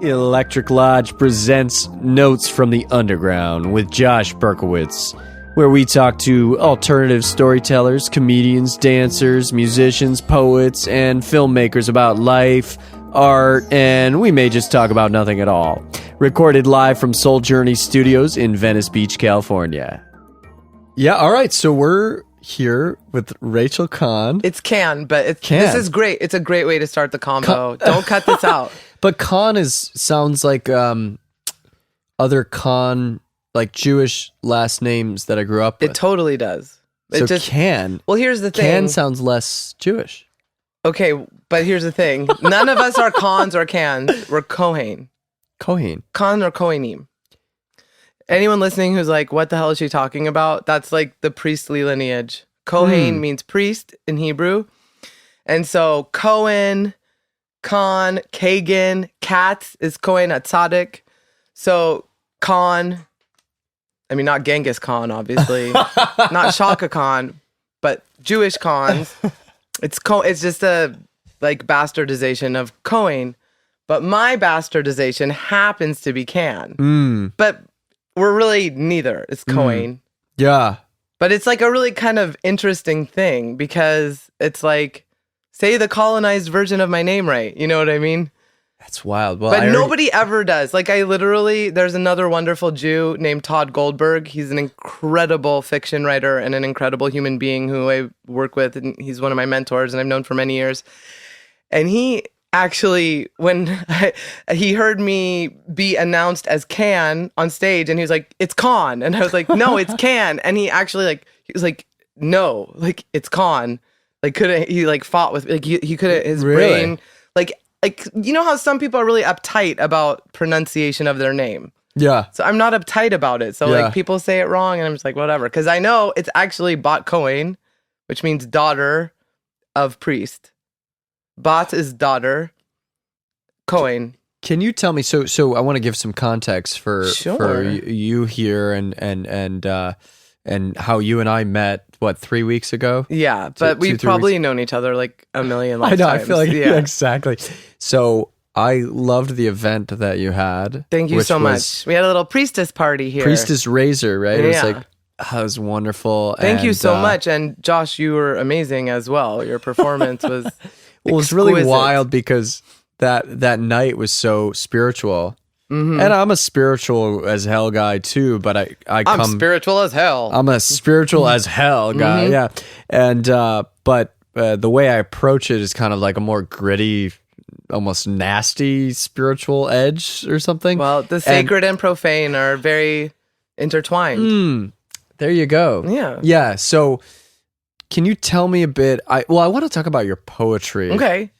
Electric Lodge presents Notes from the Underground with Josh Berkowitz, where we talk to alternative storytellers, comedians, dancers, musicians, poets, and filmmakers about life, art, and we may just talk about nothing at all. Recorded live from Soul Journey Studios in Venice Beach, California. Yeah, all right, so we're here with Rachel Kann. It's Kann, but Kann. This is great. It's a great way to start the combo. Don't cut this out. But Kann sounds like other Kann, like Jewish last names that I grew up with. It totally does. So Kann. Well, here's the thing. Kann sounds less Jewish. Okay, but here's the thing. None of us are Khans or Cans. We're Kohen. Kohen. Khan or Kohenim. Anyone listening who's like, what the hell is she talking about? That's like the priestly lineage. Kohen means priest in Hebrew. And so Cohen, Khan, Kagan, Katz is Kohen Atzadik. So Khan, I mean, not Genghis Khan, obviously. Not Shaka Khan, but Jewish Khans. It's just a like bastardization of Cohen. But my bastardization happens to be Kann. But we're really neither. It's Cohen. Yeah. But it's like a really kind of interesting thing because it's like, say the colonized version of my name right. You know what I mean? That's wild. Well, but nobody ever does. Like there's another wonderful Jew named Todd Goldberg. He's an incredible fiction writer and an incredible human being who I work with. And he's one of my mentors and I've known for many years. And he actually, when he heard me be announced as Kann on stage and he was like, it's Kann. And I was like, no, it's Kann. And he actually he was like, no, like it's Kann. Like he fought with, like he couldn't, his brain, like, you know how some people are really uptight about pronunciation of their name? Yeah. So I'm not uptight about it. So like people say it wrong and I'm just like, whatever. Cause I know it's actually Bat Cohen, which means daughter of priest. Bat is daughter. Cohen. Can you tell me, so I want to give some context for you here and how you and I met, 3 weeks ago? Yeah, but we've probably known each other like a million lifetimes. I know, I feel like, exactly. So I loved the event that you had. Thank you so much. We had a little priestess party here. Priestess Razor, right? It was like, it was wonderful. Thank you so much. And Josh, you were amazing as well. Your performance was well, it was really wild because that night was so spiritual. Mm-hmm. And I'm a spiritual as hell guy too, but I'm spiritual as hell. I'm a spiritual as hell guy, yeah. And but the way I approach it is kind of like a more gritty, almost nasty spiritual edge or something. Well, the sacred and profane are very intertwined. There you go. Yeah. Yeah. So can you tell me a bit? I want to talk about your poetry. Okay.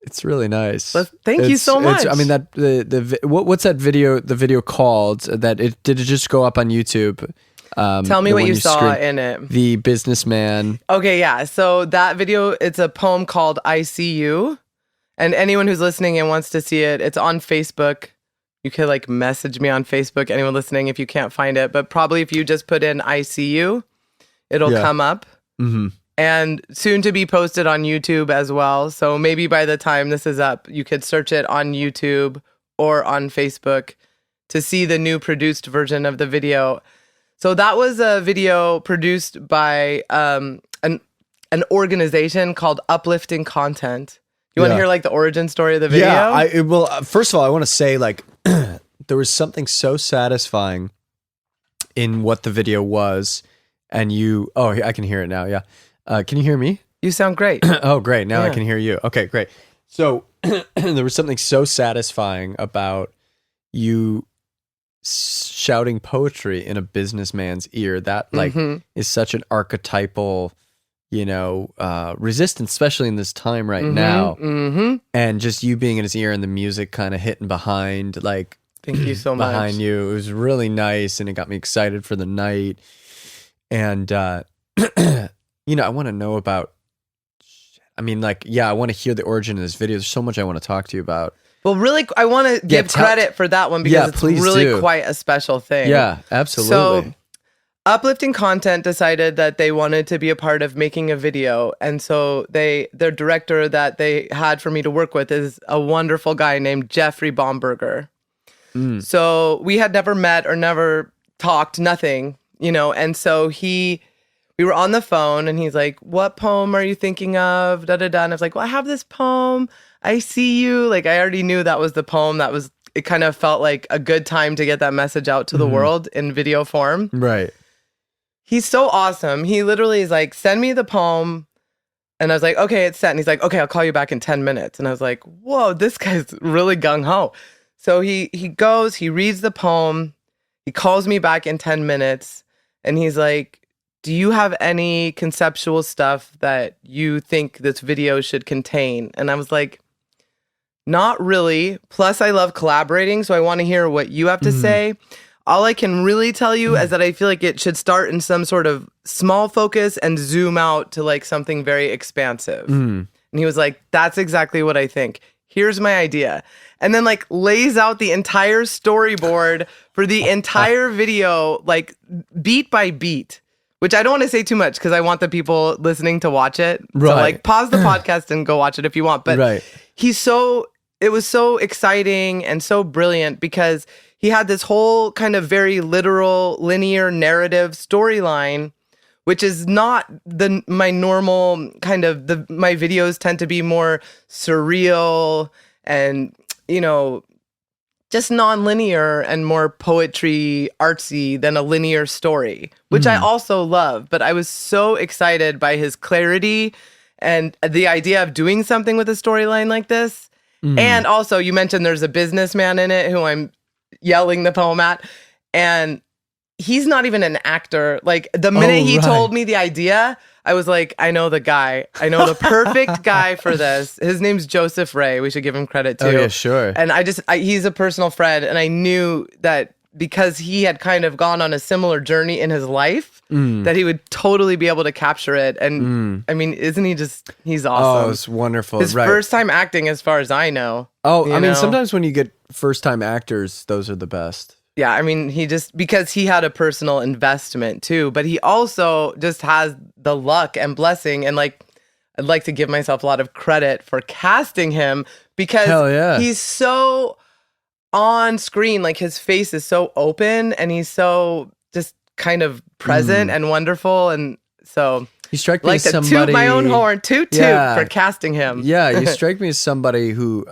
It's really nice. Thank you so much. I mean, that what's that video? The video called that? Did it just go up on YouTube? Tell me what you saw in it. The Businessman. Okay, yeah. So that video, it's a poem called "I See You," and anyone who's listening and wants to see it, it's on Facebook. You could message me on Facebook. Anyone listening, if you can't find it, but probably if you just put in "I See You," it'll come up. Mm-hmm. And soon to be posted on YouTube as well. So maybe by the time this is up, you could search it on YouTube or on Facebook to see the new produced version of the video. So that was a video produced by an organization called Uplifting Content. You want to hear the origin story of the video? Yeah. First of all, I want to say there was something so satisfying in what the video was, and I can hear it now. Yeah. Can you hear me? You sound great. Oh, great. Now I can hear you. Okay, great. So there was something so satisfying about you shouting poetry in a businessman's ear. That is such an archetypal, resistance, especially in this time right now. Mm-hmm. And just you being in his ear and the music kind of hitting behind, thank you so much. Behind you. It was really nice and it got me excited for the night. And, I want to know about, I want to hear the origin of this video. There's so much I want to talk to you about. Well, really, I want to give credit for that one because it's really quite a special thing. Yeah, absolutely. Uplifting Content decided that they wanted to be a part of making a video. And so their director that they had for me to work with is a wonderful guy named Jeffrey Baumberger. So we had never met or never talked, nothing, and so we were on the phone and he's like, what poem are you thinking of? Da, da, da. And I was like, well, I have this poem. I see you. Like, I already knew that was the poem. It kind of felt like a good time to get that message out to the world in video form. Right. He's so awesome. He literally is like, send me the poem. And I was like, okay, it's set. And he's like, okay, I'll call you back in 10 minutes. And I was like, whoa, this guy's really gung-ho. So he goes, he reads the poem, he calls me back in 10 minutes, and he's like, do you have any conceptual stuff that you think this video should contain? And I was like, not really. Plus, I love collaborating, so I want to hear what you have to say. All I can really tell you is that I feel like it should start in some sort of small focus and zoom out to like something very expansive. And he was like, that's exactly what I think. Here's my idea. And then like lays out the entire storyboard for the entire video, like beat by beat, which I don't want to say too much because I want the people listening to watch it. Right. So like pause the podcast and go watch it if you want. But it was so exciting and so brilliant because he had this whole kind of very literal, linear narrative storyline, which is not my normal kind of my videos tend to be more surreal and, just non-linear and more poetry artsy than a linear story, which I also love. But I was so excited by his clarity and the idea of doing something with a storyline like this. And also you mentioned there's a businessman in it who I'm yelling the poem at. And he's not even an actor. Like the minute he told me the idea, I was like, I know the guy. I know the perfect guy for this. His name's Joseph Ray. We should give him credit too. Oh yeah, sure. And he's a personal friend. And I knew that because he had kind of gone on a similar journey in his life, that he would totally be able to capture it. And I mean, isn't he he's awesome. Oh, it's wonderful. His first time acting as far as I know. Oh, I mean, sometimes when you get first time actors, those are the best. Yeah, I mean, because he had a personal investment too, but he also just has the luck and blessing. And like, I'd like to give myself a lot of credit for casting him because he's so on screen. Like his face is so open and he's so just kind of present and wonderful. And so you strike me like as to somebody, toot my own horn, toot for casting him. Yeah, you strike me as somebody who,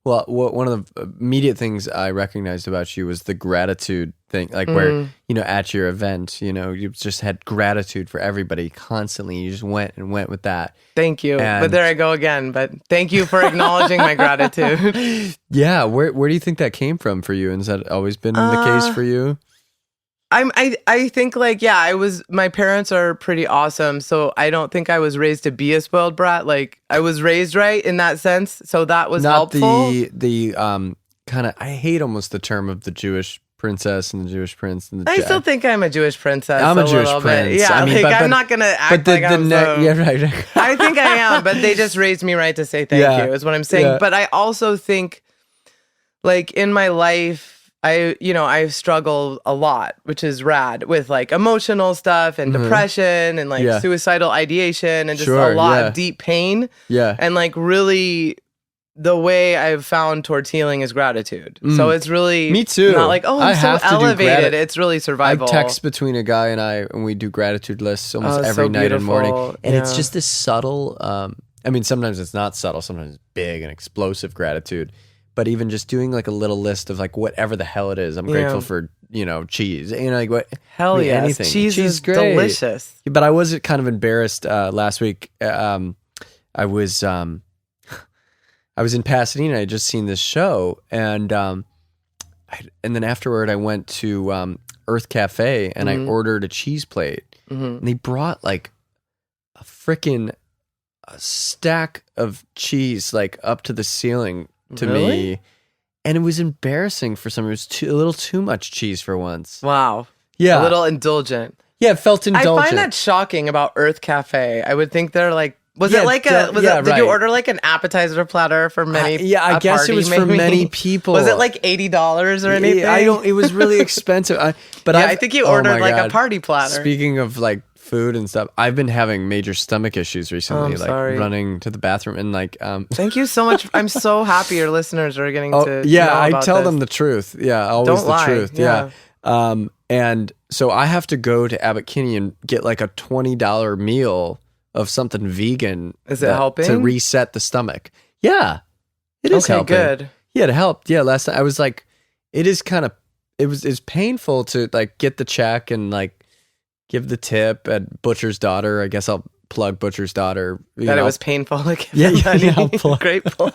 well, one of the immediate things I recognized about you was the gratitude thing, like where, at your event, you just had gratitude for everybody constantly. You just went with that. Thank you. But there I go again. But thank you for acknowledging my gratitude. Yeah. Where do you think that came from for you? And has that always been the case for you? I think my parents are pretty awesome. So I don't think I was raised to be a spoiled brat. Like I was raised right in that sense. So that was not helpful. the kind of, I hate almost the term of the Jewish princess and the Jewish prince. And I still think I'm a Jewish princess. I'm a Jewish prince. Bit. Yeah, I mean, I'm not going to act like I'm yeah, right. I think I am, but they just raised me right to say thank you is what I'm saying. Yeah. But I also think like in my life, I've struggled a lot, which is rad with like emotional stuff and depression and like suicidal ideation and just a lot of deep pain. Yeah. And like really the way I've found towards healing is gratitude. So it's really me too. Not like, I'm so elevated. It's really survival. I text between a guy and I, and we do gratitude lists almost every night and morning. And it's just this subtle, I mean, sometimes it's not subtle, sometimes it's big and explosive gratitude. But even just doing like a little list of like whatever the hell it is, I'm grateful for, cheese. Like what? Hell yeah, anything. Cheese is great. Delicious. But I was kind of embarrassed last week. I was in Pasadena. I had just seen this show, and then afterward I went to Earth Cafe and I ordered a cheese plate, and they brought like a freaking stack of cheese like up to the ceiling. To me, and it was embarrassing for some. It was a little too much cheese for once. Wow. Yeah. A little indulgent. Yeah, it felt indulgent. I find that shocking about Earth Cafe. I would think they're like Was Yeah, it like did you order like an appetizer platter for many? I guess party, it was for many people. Was it like $80 or anything? It was really expensive. I think you ordered like a party platter. Speaking of like food and stuff, I've been having major stomach issues recently, running to the bathroom and like. Thank you so much. I'm so happy your listeners are getting to. Yeah, I tell them the truth. Yeah, always Don't the lie. truth. Yeah. And so I have to go to Abbot Kinney and get like a $20 meal of something vegan. Is it helping? To reset the stomach. Yeah. It is helping. Good. Yeah, it helped. Yeah, last night I was like, it's painful to like get the check and like give the tip at Butcher's Daughter. I guess I'll plug Butcher's Daughter. It was painful. Like, I'll plug. Great plug.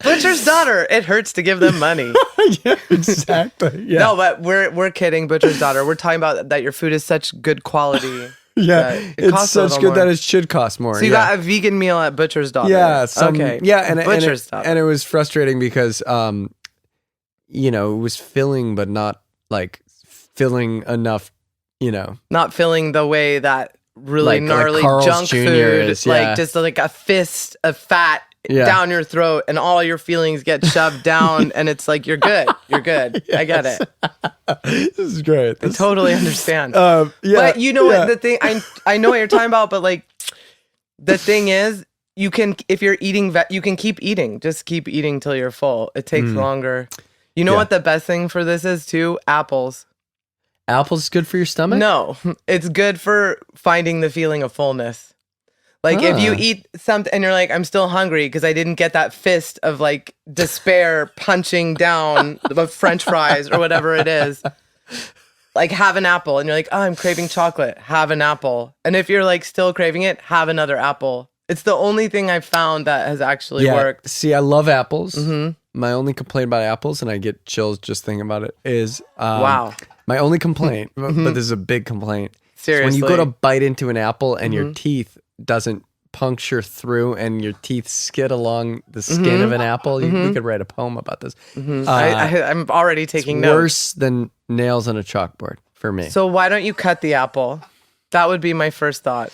Butcher's Daughter. It hurts to give them money. Yeah, exactly. Yeah. No, but we're kidding. Butcher's Daughter. We're talking about that your food is such good quality. Yeah, it's such good more. That it should cost more. So you got a vegan meal at Butcher's Daughter. Yeah. Butcher's Daughter. And it was frustrating because, it was filling, but not like filling enough. Not filling the way that really gnarly junk Jr. food, is, like just like a fist of fat down your throat, and all your feelings get shoved down, and it's like you're good. Yes. I get it. This is great. I totally understand. But what the thing I know what you're talking about, but like the thing is, you can if you're eating you can keep eating. Just keep eating till you're full. It takes longer. You know what the best thing for this is too? Apples. Apples is good for your stomach? No, it's good for finding the feeling of fullness. Like if you eat something and you're like, I'm still hungry because I didn't get that fist of like despair punching down the French fries or whatever it is. Like have an apple and you're like, oh, I'm craving chocolate. Have an apple. And if you're like still craving it, have another apple. It's the only thing I've found that has actually worked. See, I love apples. Mm-hmm. My only complaint about apples, and I get chills just thinking about it, is wow. My only complaint, but this is a big complaint. Seriously. When you go to bite into an apple and your teeth doesn't puncture through and your teeth skid along the skin of an apple, we could write a poem about this. I'm already taking notes. Worse than nails on a chalkboard for me. So why don't you cut the apple? That would be my first thought.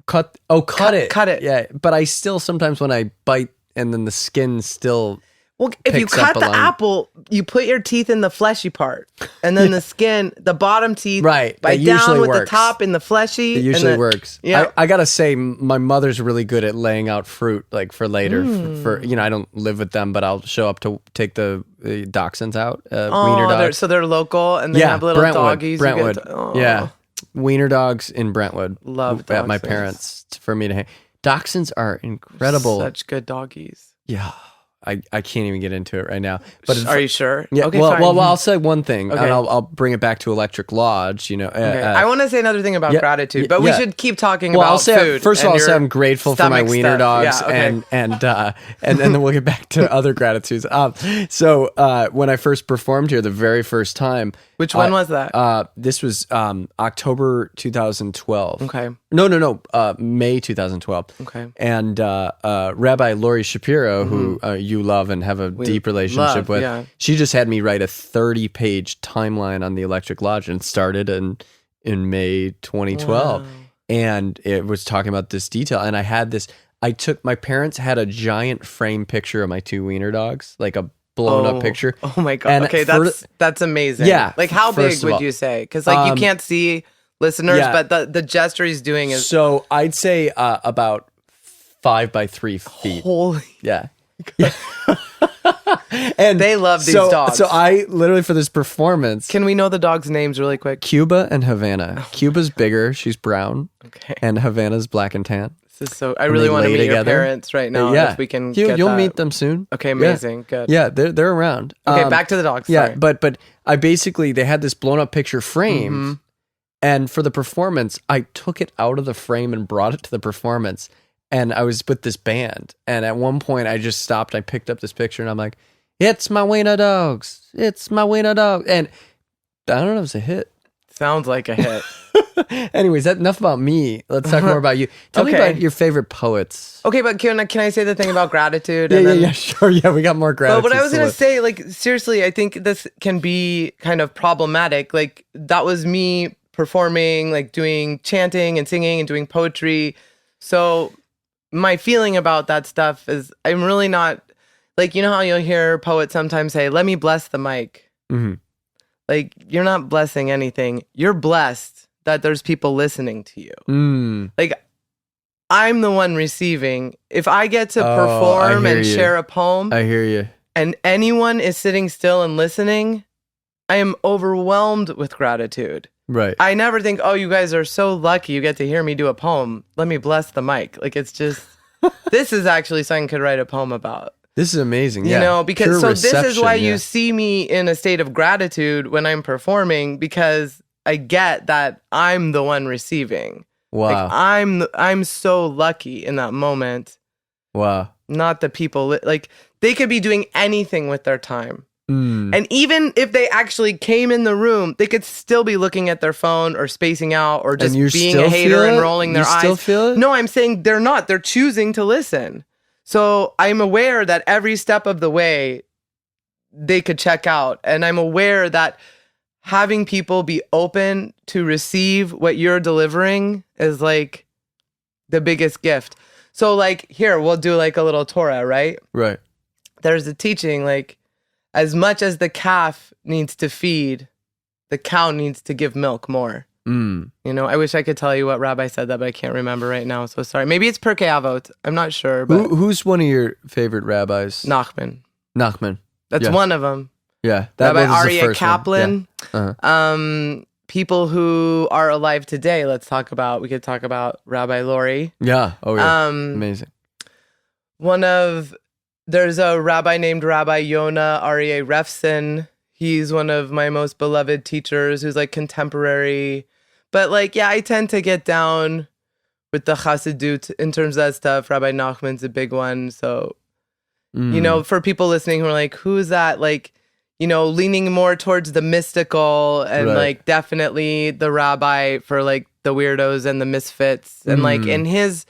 Cut it. Cut it. Yeah, but I still sometimes when I bite and then the skin still... Well, if you cut the apple, you put your teeth in the fleshy part, and then the skin, the bottom teeth, bite down with the top in the fleshy. It usually works. Yeah, I gotta say, my mother's really good at laying out fruit, like for later. For I don't live with them, but I'll show up to take the dachshunds out. Wiener dogs. So they're local, and they have little doggies. Brentwood. Yeah, wiener dogs in Brentwood. Love at my parents for me to hang. Dachshunds are incredible. Such good doggies. Yeah. I can't even get into it right now. But are you sure? Yeah. Okay, well, I'll say one thing, and I'll bring it back to Electric Lodge. I want to say another thing about gratitude, but we should keep talking about food. First of all, I'll say I'm grateful for my wiener dogs, and then we'll get back to other gratitudes. So when I first performed here, the very first time, which one was that? This was October 2012. Okay. No, May 2012. Okay. And Rabbi Lori Shapiro, who you love and have a deep relationship with, she just had me write a 30-page timeline on the Electric Lodge, and it started in May 2012. Wow. And it was talking about this detail. And I had this, my parents had a giant frame picture of my two wiener dogs, like a blown up picture. Oh my God. And okay, that's amazing. Yeah. Like how big would you say? Because like you can't see listeners, but the gesture he's doing is... So I'd say about 5 by 3 feet. Holy... Yeah. And they love these dogs. So I literally, for this performance... Can we know the dogs' names really quick? Cuba and Havana. Cuba's bigger. She's brown. Okay. And Havana's black and tan. This is so... I really want to meet your parents right now. If we can You'll meet them soon. Okay, amazing. Good. Yeah, they're around. Okay, back to the dogs. Yeah, but I basically... They had this blown up picture framed. And for the performance, I took it out of the frame and brought it to the performance. And I was with this band. And at one point, I just stopped. I picked up this picture and I'm like, it's my wiener dogs. It's my wiener dog. And I don't know, it was a hit. Sounds like a hit. Anyways, that's enough about me. Let's talk more about you. Tell me about your favorite poets. Okay, but can I say the thing about gratitude? Yeah, sure. Yeah, we got more gratitude. But what I was going to say, like, seriously, I think this can be kind of problematic. Like, that was me performing, like doing chanting and singing and doing poetry. So my feeling about that stuff is I'm really not, like, you know how you'll hear poets sometimes say, let me bless the mic. Mm-hmm. Like, you're not blessing anything. You're blessed that there's people listening to you. Like, I'm the one receiving. If I get to perform and share a poem, I hear you, and anyone is sitting still and listening, I am overwhelmed with gratitude. right? I never think, oh, you guys are so lucky you get to hear me do a poem. Let me bless the mic. Like, it's just, this is actually something I could write a poem about. This is amazing. You know, because pure so this is why reception, you see me in a state of gratitude when I'm performing, because I get that I'm the one receiving. Wow. Like, I'm so lucky in that moment. Wow. Not the people, like, they could be doing anything with their time. And even if they actually came in the room, they could still be looking at their phone or spacing out or just being a hater and rolling their eyes. You still feel it? No, I'm saying they're not. They're choosing to listen. So I'm aware that every step of the way they could check out. And I'm aware that having people be open to receive what you're delivering is like the biggest gift. So like, here, we'll do like a little Torah, right? Right. There's a teaching, like, as much as the calf needs to feed, the cow needs to give milk more. You know, I wish I could tell you what rabbi said that, but I can't remember right now. So sorry. Maybe it's Pirkei Avot. I'm not sure. But Who's one of your favorite rabbis? Nachman. That's one of them. Yeah. That Rabbi was the Aryeh first Kaplan. One. Yeah. People who are alive today. We could talk about Rabbi Lori. Yeah. Oh, yeah. Amazing. There's a rabbi named Rabbi Yonah Aryeh Refson. He's one of my most beloved teachers who's like contemporary. But like, yeah, I tend to get down with the Chassidut in terms of that stuff. Rabbi Nachman's a big one. So, you know, for people listening who are like, who is that? Like, you know, leaning more towards the mystical and like definitely the rabbi for like the weirdos and the misfits. And like in his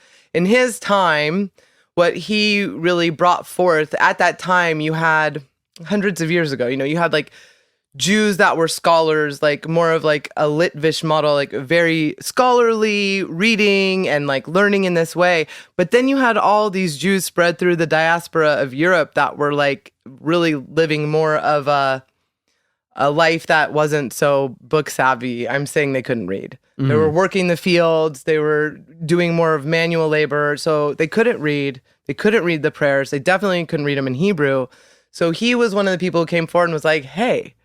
time, what he really brought forth at that time, you had hundreds of years ago, you know, you had like Jews that were scholars, like more of like a Litvish model, like very scholarly reading and like learning in this way. But then you had all these Jews spread through the diaspora of Europe that were like really living more of a life that wasn't so book savvy. I'm saying they couldn't read. They were working the fields. They were doing more of manual labor. So they couldn't read. They couldn't read the prayers. They definitely couldn't read them in Hebrew. So he was one of the people who came forward and was like, hey,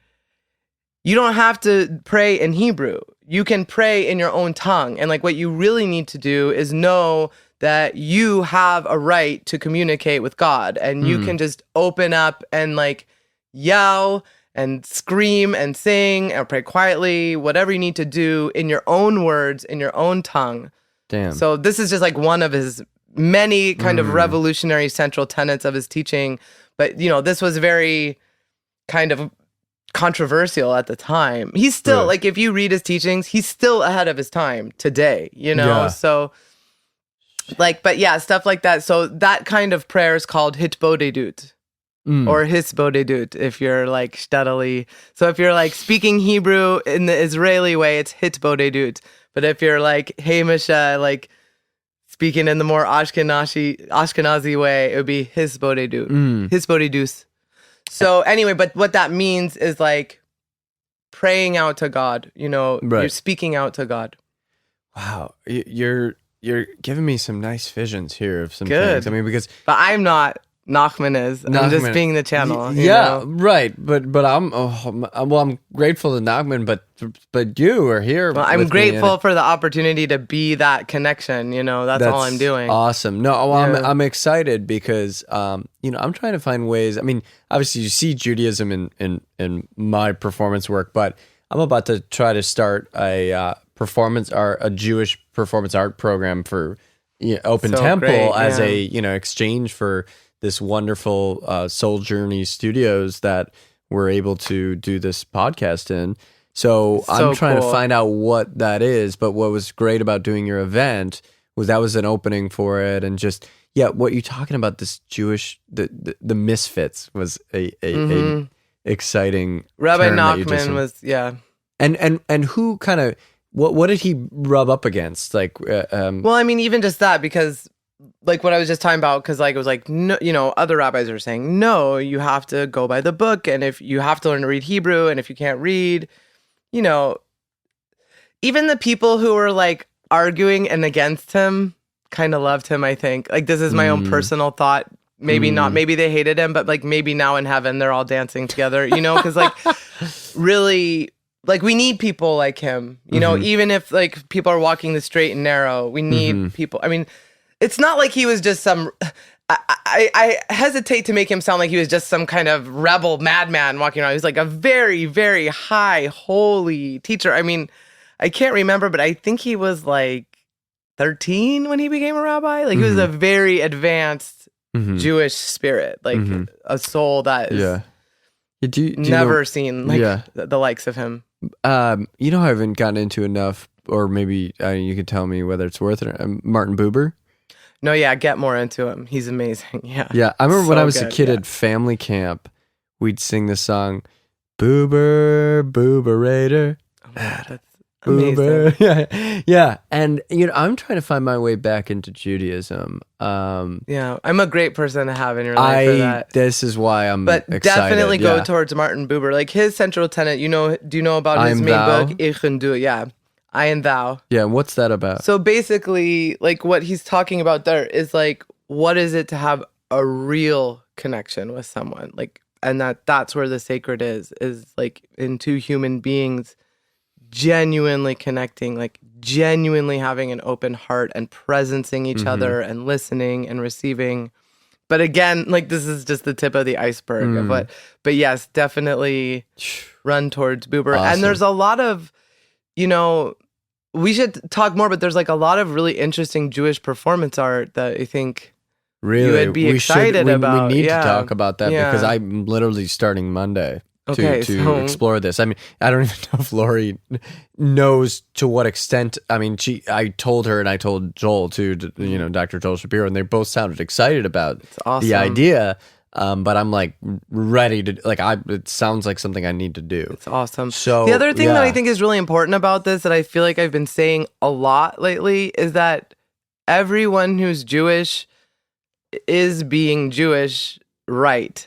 you don't have to pray in Hebrew. You can pray in your own tongue. And like what you really need to do is know that you have a right to communicate with God. And you can just open up and like yell and scream and sing or pray quietly, whatever you need to do in your own words, in your own tongue. Damn. So this is just like one of his many kind of revolutionary central tenets of his teaching. But, you know, this was very kind of controversial at the time. He's still, like, if you read his teachings, he's still ahead of his time today, you know? Yeah. So, like, but yeah, stuff like that. So that kind of prayer is called hitbodedut. Or hisbodedut if you're like steadily. So if you're like speaking Hebrew in the Israeli way, it's hitbodedut. But if you're like Hamisha, like speaking in the more Ashkenazi way, it would be hisbodedut. Hisbodedus. So anyway, but what that means is like praying out to God, you know, you're speaking out to God. Wow. You're giving me some nice visions here of some things. I mean, because... But I'm not... Nachman is. I'm just being the channel. You know? Right. But I'm grateful to Nachman, but you are here. Well, I'm grateful for the opportunity to be that connection. You know, that's all I'm doing. Awesome. No, well, I'm excited because you know, I'm trying to find ways. I mean, obviously you see Judaism in my performance work, but I'm about to try to start a Jewish performance art program for Open Temple as a exchange for this wonderful Soul Journey Studios that we're able to do this podcast in. So I'm trying to find out what that is. But what was great about doing your event was that was an opening for it. And just, what you're talking about, this Jewish, the misfits was a exciting Rabbi term Nachman was, And who kind of What did he rub up against? Like, well, I mean, even just that, because like what I was just talking about, because like it was like, no, you know, other rabbis are saying, no, you have to go by the book, and if you have to learn to read Hebrew, and if you can't read, you know, even the people who were like arguing and against him kind of loved him, I think. Like, this is my own personal thought. Maybe not. Maybe they hated him, but like maybe now in heaven they're all dancing together, you know, because like really, like we need people like him, you know, even if like people are walking the straight and narrow, we need people. I mean, it's not like he was just some, I hesitate to make him sound like he was just some kind of rebel madman walking around. He was like a very, very high, holy teacher. I mean, I can't remember, but I think he was like 13 when he became a rabbi. Like he was a very advanced Jewish spirit, like a soul that is do you never seen like the likes of him. You know, I haven't gotten into enough, or maybe you could tell me whether it's worth it. Martin Buber. No, yeah, get more into him. He's amazing. Yeah, I remember when I was a kid at family camp, we'd sing the song, Buber, Buberator. Oh my God, that's amazing. Yeah. And, you know, I'm trying to find my way back into Judaism. Yeah, I'm a great person to have in your life for that. This is why I'm excited. Definitely go towards Martin Buber. Like his central tenet, you know, do you know about his main book, Ich und Du? Yeah, I and Thou. Yeah, what's that about? So basically, like what he's talking about there is like, what is it to have a real connection with someone? Like, and that's where the sacred is like in two human beings genuinely connecting, like genuinely having an open heart and presencing each other and listening and receiving. But again, like this is just the tip of the iceberg of what, but yes, definitely run towards Buber. Awesome. And there's a lot of, you know, we should talk more, but there's like a lot of really interesting Jewish performance art that I think you would be excited about. We need to talk about that because I'm literally starting Monday. To explore this. I mean, I don't even know if Lori knows to what extent. I mean, I told her and I told Joel too, you know, Dr. Joel Shapiro, and they both sounded excited about the idea. But I'm like ready to, like, it sounds like something I need to do. It's awesome. So the other thing that I think is really important about this that I feel like I've been saying a lot lately is that everyone who's Jewish is being Jewish right.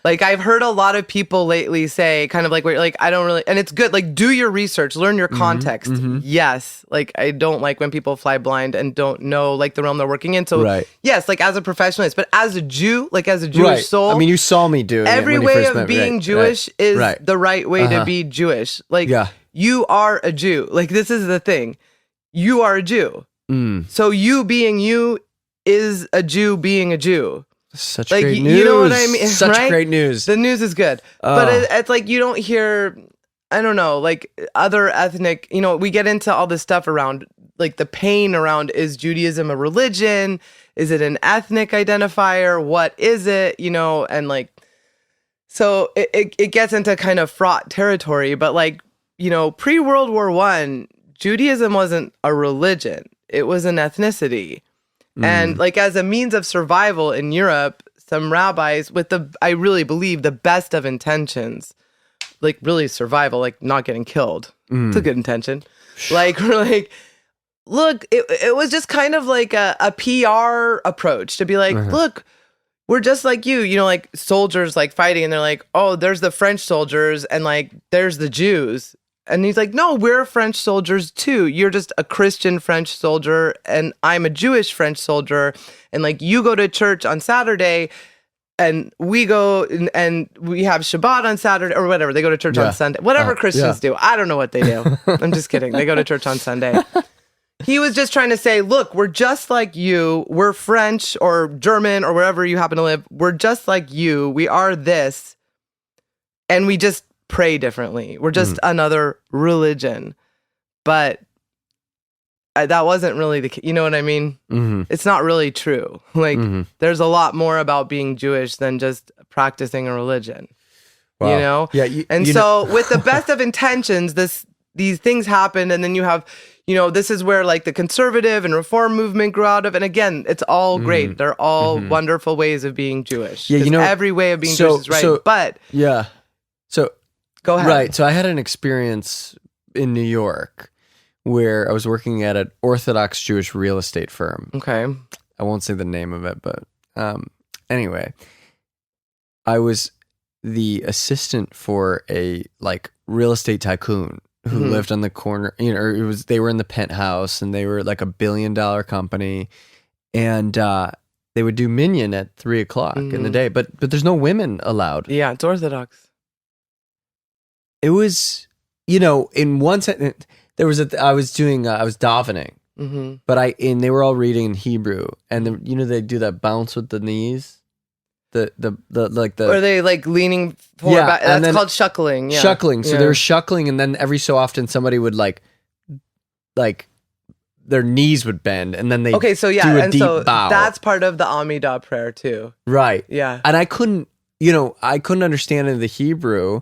Like, I've heard a lot of people lately say kind of like, I don't really, and it's good, like, do your research, learn your context. Yes. Like, I don't like when people fly blind and don't know, like, the realm they're working in. So, yes, like, as a professionalist, but as a Jew, like, as a Jewish soul. I mean, you saw me doing every way of being Jewish is the right way to be Jewish. Like, you are a Jew. Like, this is the thing. You are a Jew. So, you being you is a Jew being a Jew. Such great news. You know what I mean? Such great news. The news is good. But it's like you don't hear, I don't know, like other ethnic, you know, we get into all this stuff around like the pain around, is Judaism a religion? Is it an ethnic identifier? What is it? You know, and like, so it gets into kind of fraught territory. But like, you know, pre-World War I, Judaism wasn't a religion. It was an ethnicity. And like as a means of survival in Europe, some rabbis with I really believe the best of intentions, like really survival, like not getting killed. It's a good intention. Like we're like, look, it was just kind of like a PR approach to be like, look, we're just like you know, like soldiers like fighting and they're like, oh, there's the French soldiers and like there's the Jews. And he's like, no, we're French soldiers too. You're just a Christian French soldier and I'm a Jewish French soldier. And like you go to church on Saturday and we go and we have Shabbat on Saturday or whatever. They go to church on Sunday. Whatever Christians do. I don't know what they do. I'm just kidding. They go to church on Sunday. He was just trying to say, look, we're just like you. We're French or German or wherever you happen to live. We're just like you. We are this. And we just pray differently. We're just another religion. But that wasn't really you know what I mean? It's not really true. Like there's a lot more about being Jewish than just practicing a religion. Wow. You know? Yeah. With the best of intentions, these things happen, and then you have, you know, this is where like the conservative and reform movement grew out of. And again, it's all great. They're all wonderful ways of being Jewish. Yeah, you know, every way of being Jewish is right. But so go ahead. Right. So I had an experience in New York where I was working at an Orthodox Jewish real estate firm. Okay. I won't say the name of it, but anyway, I was the assistant for a like real estate tycoon who lived on the corner. You know, they were in the penthouse, and they were like $1 billion company, and they would do minyan at 3:00 in the day, but there's no women allowed. Yeah, it's Orthodox. It was, you know, in one sentence, there was I was davening, but they were all reading in Hebrew, and they do that bounce with the knees. Or they like leaning forward back. That's called shuckling. Yeah. Shuckling. So they were shuckling, and then every so often somebody would like their knees would bend, and then they do a deep bow. That's part of the Amidah prayer too. Right. Yeah. And I couldn't understand in the Hebrew.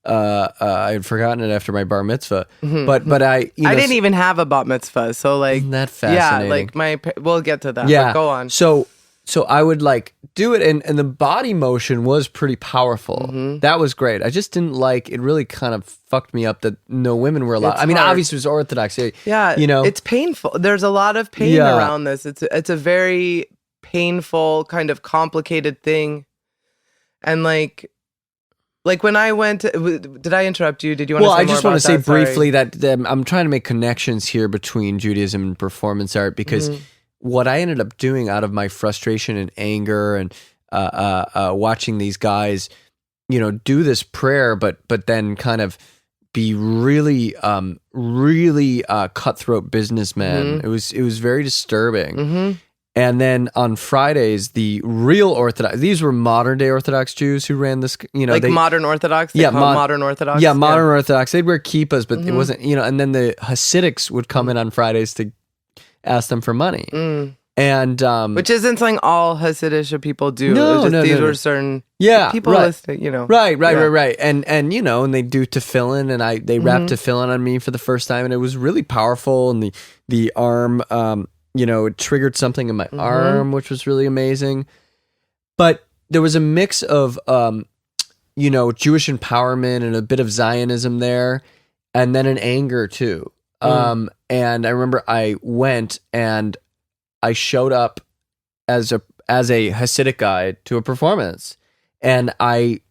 I had forgotten it after my bar mitzvah, but I didn't even have a bat mitzvah, so like isn't that fascinating? Yeah, like we'll get to that. Yeah. But go on. So I would like do it, and the body motion was pretty powerful. That was great. I just didn't like it. Really kind of fucked me up that no women were allowed. I mean, obviously it was Orthodox. Yeah, it's painful. There's a lot of pain around this. It's a very painful, kind of complicated thing. And like when I went, did I interrupt you? Did you want to say more about that? Well, I just want to say briefly that I'm trying to make connections here between Judaism and performance art, because what I ended up doing out of my frustration and anger and watching these guys, do this prayer, but then kind of be really cutthroat businessmen. It was very disturbing. And then on Fridays, the real Orthodox, these were modern day Orthodox Jews who ran this, modern Orthodox? Modern Orthodox? Yeah, modern Orthodox. They'd wear kippahs, but it wasn't, and then the Hasidics would come in on Fridays to ask them for money. And which isn't something all Hasidic people do. No, these were certain people listed, Right. And and they do tefillin, and they wrapped tefillin on me for the first time, and it was really powerful, and the arm it triggered something in my arm, which was really amazing. But there was a mix of, Jewish empowerment and a bit of Zionism there, and then an anger too. And I remember I went and I showed up as a Hasidic guy to a performance, and I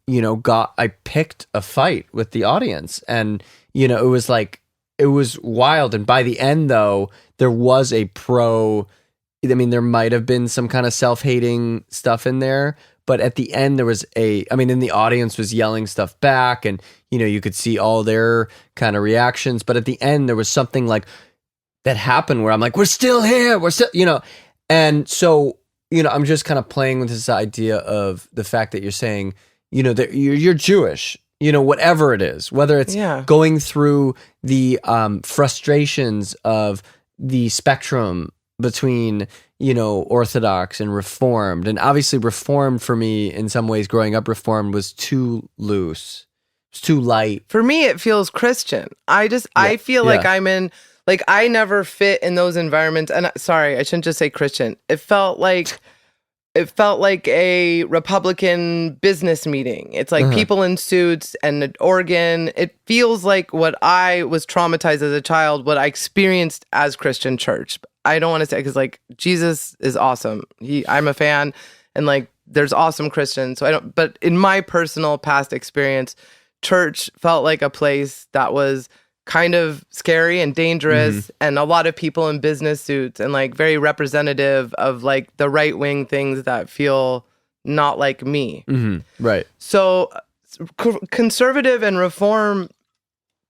picked a fight with the audience, and it was wild. And by the end, though, there was there might have been some kind of self-hating stuff in there, but at the end there was then the audience was yelling stuff back, and you could see all their kind of reactions, but at the end there was something like that happened where I'm like, we're still here, and so I'm just kind of playing with this idea of the fact that you're saying that you're Jewish, whatever it is, whether it's going through the frustrations of the spectrum between, Orthodox and Reformed. And obviously Reformed for me, in some ways, growing up Reformed was too loose. It's too light. For me, it feels Christian. I feel like I'm in, like, I never fit in those environments. And sorry, I shouldn't just say Christian. It felt like a Republican business meeting. It's like people in suits and an organ. It feels like what I was traumatized as a child, what I experienced as Christian church. I don't want to say, because like Jesus is awesome. I'm a fan, and like there's awesome Christians. But in my personal past experience, church felt like a place that was kind of scary and dangerous, and a lot of people in business suits, and like very representative of like the right wing things that feel not like me. Right. So conservative and reform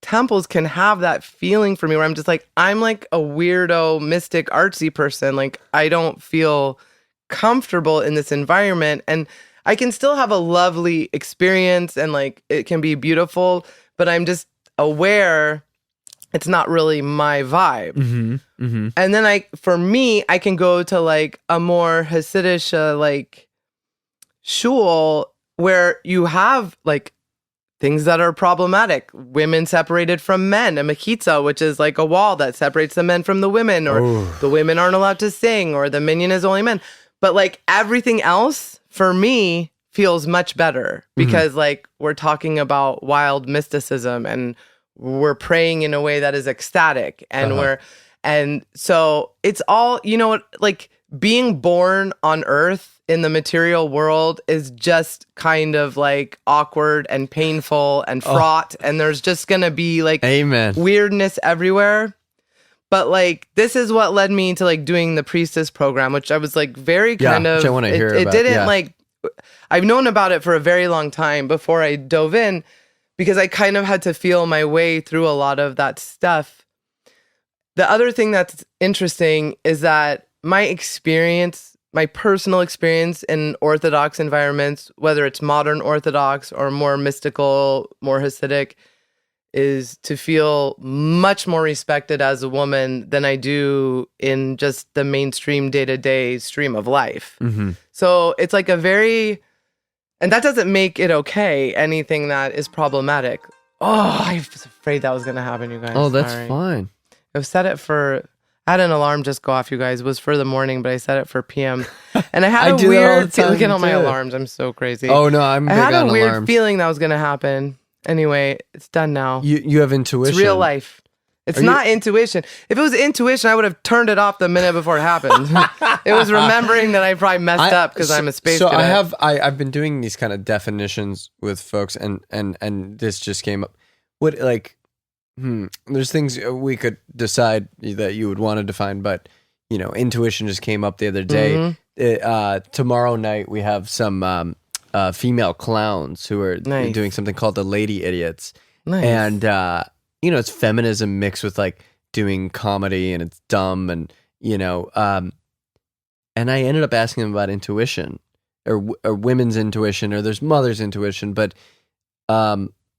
temples can have that feeling for me where I'm just like, I'm like a weirdo, mystic, artsy person. Like I don't feel comfortable in this environment, and I can still have a lovely experience, and like it can be beautiful, but I'm just aware it's not really my vibe. And then for me, I can go to like a more Hasidic like shul where you have like things that are problematic. Women separated from men, a mechitza, which is like a wall that separates the men from the women, or the women aren't allowed to sing, or the minyan is only men. But like everything else for me feels much better, because like we're talking about wild mysticism and we're praying in a way that is ecstatic, and and so it's all, like being born on earth in the material world is just kind of like awkward and painful and fraught, and there's just gonna be like Amen. weirdness everywhere. But like this is what led me to like doing the priestess program, which I was like very kind of, which I want to hear it about. didn't like, I've known about it for a very long time before I dove in, because I kind of had to feel my way through a lot of that stuff. The other thing that's interesting is that my personal experience in Orthodox environments, whether it's modern Orthodox or more mystical, more Hasidic, is to feel much more respected as a woman than I do in just the mainstream day-to-day stream of life. Mm-hmm. So it's like and that doesn't make it okay, anything that is problematic. Oh, I was afraid that was going to happen, you guys. Oh, that's Sorry. fine. I've set it I had an alarm just go off, you guys. It was for the morning, but I set it for PM. And I had a weird, look at all my alarms. I'm so crazy. Oh, no, I'm big on alarms. I had a weird feeling that was going to happen. Anyway, it's done now. You have intuition. It's real life. It's not intuition. If it was intuition, I would have turned it off the minute before it happened. It was remembering that I probably messed up because I'm a space cadet. I've been doing these kind of definitions with folks, and this just came up. What, like, there's things we could decide that you would want to define, but intuition just came up the other day. Tomorrow night we have some female clowns who are doing something called the Lady Idiots, and it's feminism mixed with like doing comedy, and it's dumb, and and I ended up asking them about intuition or women's intuition, or there's mother's intuition, but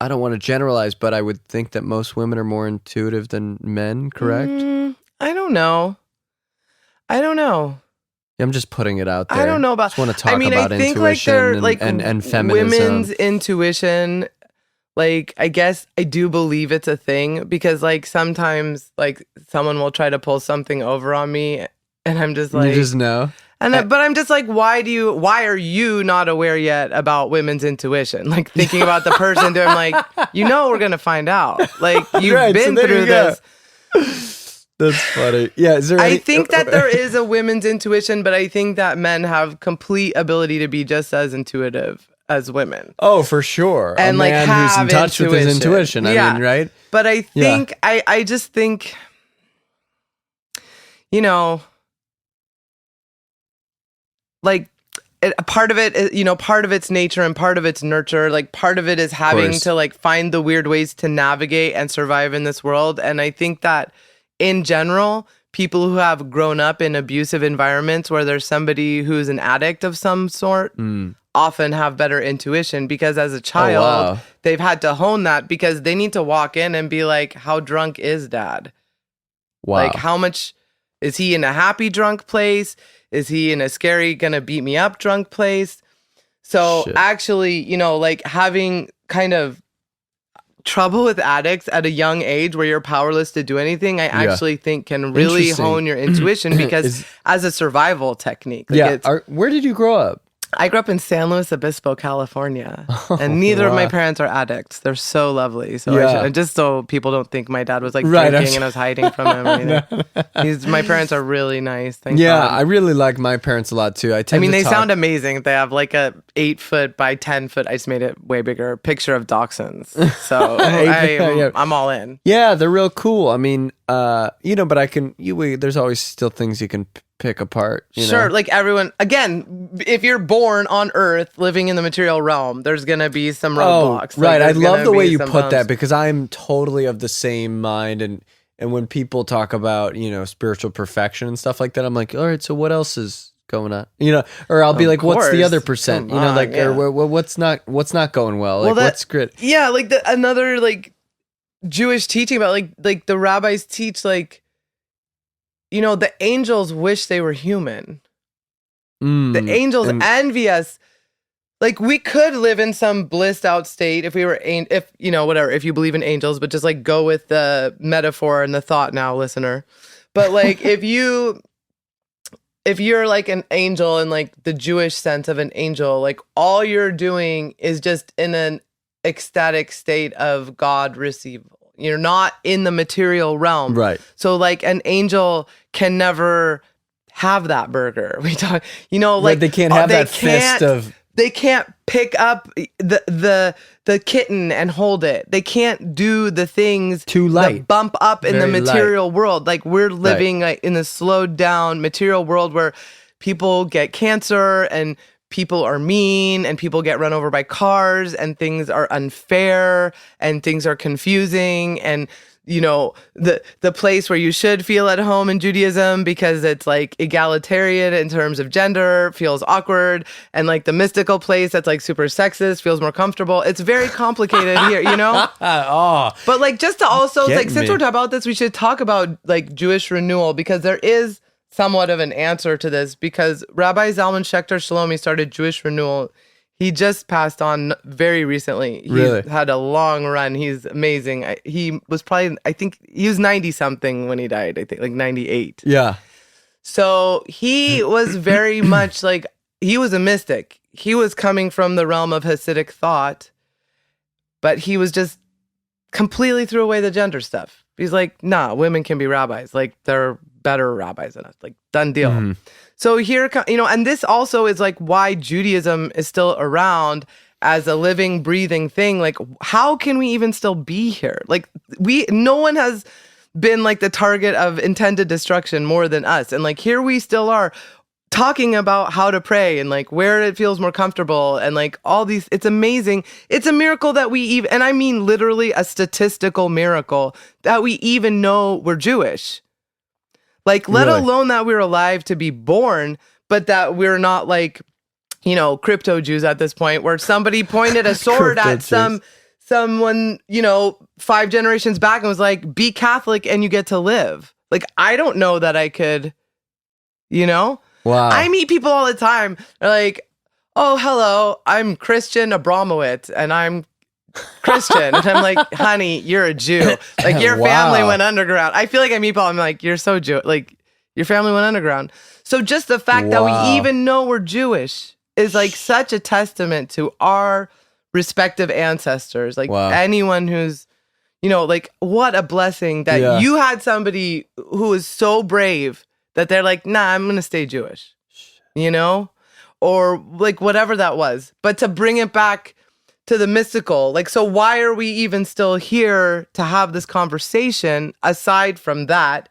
I don't want to generalize, but I would think that most women are more intuitive than men, correct? I don't know. I'm just putting it out there. I don't know about. I just want to talk I about think intuition like and feminism. Women's intuition, like I guess I do believe it's a thing, because like sometimes like someone will try to pull something over on me, and I'm just like, you just know. And but I'm just like, why are you not aware yet about women's intuition? Like thinking about the person doing, like, we're gonna find out. Like you've been through this. That's funny. Yeah, I think that there is a women's intuition, but I think that men have complete ability to be just as intuitive as women. Oh, for sure. And a like man have who's in touch with his intuition. I mean, right? But I think I just think, like part of it, part of it's nature and part of it's nurture. Like part of it is having to like find the weird ways to navigate and survive in this world. And I think that in general, people who have grown up in abusive environments where there's somebody who's an addict of some sort often have better intuition, because as a child, they've had to hone that, because they need to walk in and be like, how drunk is dad? Wow. Like how much is he in a happy drunk place? Is he in a scary, gonna beat me up drunk place? So actually, like having kind of trouble with addicts at a young age where you're powerless to do anything, I actually think can really hone your intuition, because as a survival technique. Like where did you grow up? I grew up in San Luis Obispo, California, and neither of my parents are addicts. They're so lovely. So just so people don't think my dad was like drinking and I was hiding from him or anything. My parents are really nice. Thank God. I really like my parents a lot too. They sound amazing. They have like a 8 by 10 foot. I just made it way bigger picture of dachshunds. So I'm all in. Yeah, they're real cool. I mean, but there's always still things you can pick apart. Sure, like everyone, again, if you're born on Earth living in the material realm, there's gonna be some roadblocks. Right, I love the way you put that, because I'm totally of the same mind, and when people talk about spiritual perfection and stuff like that, I'm like, all right, so what else is going on? Or I'll be like, what's the other percent? Or what's not going well? Like what's good? Yeah, like another like Jewish teaching about like the rabbis teach like, the angels wish they were human. The angels envy us. Like we could live in some blissed out state if we were, if you believe in angels, but just like go with the metaphor and the thought now, listener. But like if you're like an angel in like the Jewish sense of an angel, like all you're doing is just in an ecstatic state of God receival. You're not in the material realm. Right. So like an angel can never have that burger. We talk, Right, they can't have that fist of... They can't pick up the kitten and hold it. They can't do the things Too light. that bump up in the Very material world. Like we're living like, in a slowed down material world where people get cancer and people are mean and people get run over by cars and things are unfair and things are confusing and the place where you should feel at home in Judaism because it's like egalitarian in terms of gender feels awkward, and like the mystical place that's like super sexist feels more comfortable. It's very complicated here, Oh, but like just to also like since me. we're talking about this, we should talk about like Jewish renewal, because there is somewhat of an answer to this, because Rabbi Zalman Schachter Shalomi started Jewish renewal. He just passed on very recently. He's had a long run. He's amazing. He was probably, I think he was 90 something when he died. I think like 98. Yeah. So he was very much like, he was a mystic. He was coming from the realm of Hasidic thought, but he was just completely threw away the gender stuff. He's like, nah, women can be rabbis. Like they're better rabbis than us. Like done deal. Mm-hmm. So here, and this also is like why Judaism is still around as a living, breathing thing. Like, how can we even still be here? Like, no one has been like the target of intended destruction more than us. And like, here we still are talking about how to pray and like where it feels more comfortable and like all these. It's amazing. It's a miracle that we even, and I mean literally a statistical miracle that we even know we're Jewish. Like, let alone that we're alive to be born, but that we're not like, crypto Jews at this point, where somebody pointed a sword at someone, 5 generations back and was like, be Catholic and you get to live. Like, I don't know that I could, Wow. I meet people all the time. They're like, oh, hello, I'm Christian Abramowitz and I'm Christian. And I'm like, honey, you're a Jew. Like your family went underground. I feel like I meet people, I'm like, you're so Jew. Like your family went underground. So just the fact that we even know we're Jewish is like such a testament to our respective ancestors. Like anyone who's, like what a blessing that you had somebody who was so brave that they're like, nah, I'm going to stay Jewish, or like whatever that was. But to bring it back to the mystical, like, so why are we even still here to have this conversation aside from that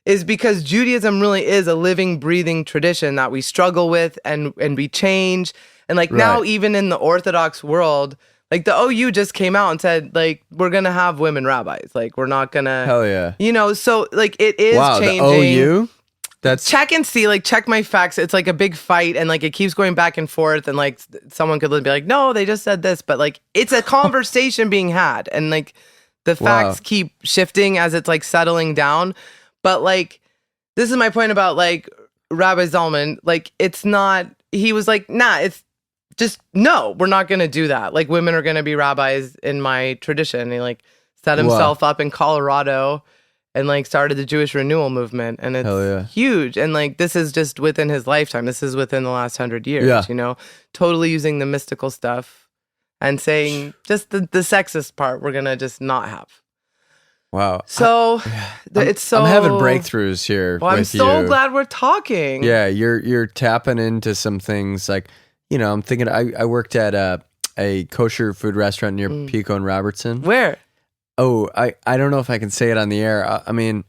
is because Judaism really is a living, breathing tradition that we struggle with and we change. And like now, even in the Orthodox world, like the OU just came out and said, like, we're going to have women rabbis. Like, we're not going to, hell yeah. So like it is changing. The OU? That's check and see, like check my facts. It's like a big fight and like it keeps going back and forth and like someone could be like, no, they just said this, but like it's a conversation being had and like the facts keep shifting as it's like settling down. But like, this is my point about like Rabbi Zalman, like it's not, he was like, nah, it's just, no, we're not going to do that. Like women are going to be rabbis in my tradition. And he like set himself up in Colorado and like started the Jewish renewal movement, and it's huge. And like this is just within his lifetime. This is within the last 100 years. Totally using the mystical stuff and saying just the sexist part we're gonna just not have. Wow. So it's so I'm having breakthroughs here. Well, I'm so glad we're talking. Yeah, you're tapping into some things like I'm thinking. I worked at a kosher food restaurant near Pico and Robertson. Where? Oh, I don't know if I can say it on the air. I mean,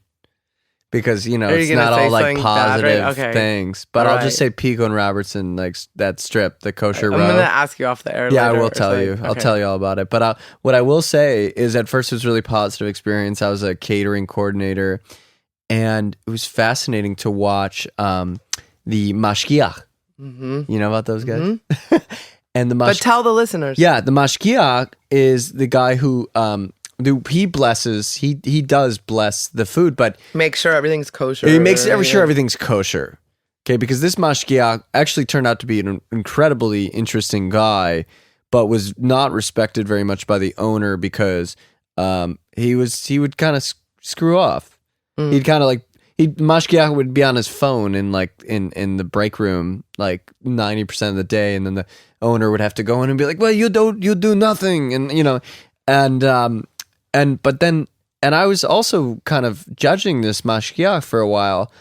because it's not all like positive things. But I'll just say Pico and Robertson, like that strip, the kosher row. I'm gonna ask you off the air. Yeah, I will tell you. I'll tell you all about it. But what I will say is, at first it was a really positive experience. I was a catering coordinator, and it was fascinating to watch the mashgiach. Mm-hmm. You know about those guys? Mm-hmm. And but tell the listeners. Yeah, the mashgiach is the guy who he blesses. He does bless the food, but make sure everything's kosher. He makes sure everything's kosher. Okay, because this mashgiach actually turned out to be an incredibly interesting guy, but was not respected very much by the owner because he would kind of screw off. He'd kind of like mashgiach would be on his phone in the break room like 90% of the day, and then the owner would have to go in and be like, "Well, you do nothing," and I was also kind of judging this mashgiach for a while,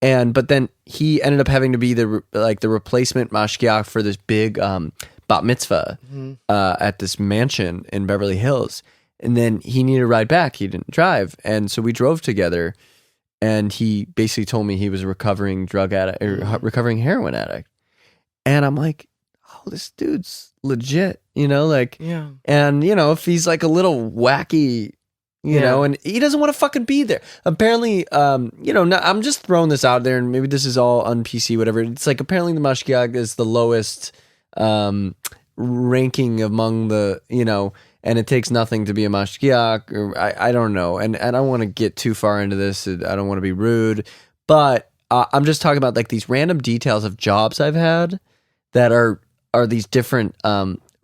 but then he ended up having to be the replacement mashgiach for this big bat mitzvah at this mansion in Beverly Hills, and then he needed a ride back. He didn't drive, and so we drove together. And he basically told me he was a recovering drug addict, or recovering heroin addict, and I'm like, oh, this dude's legit, like, yeah. And if he's like a little wacky. And he doesn't want to fucking be there. Apparently, I'm just throwing this out there, and maybe this is all un-PC, whatever. It's like apparently the mashgiach is the lowest ranking among the, and it takes nothing to be a mashgiach, or I don't know. And I don't want to get too far into this. I don't want to be rude, but I'm just talking about like these random details of jobs I've had that are these different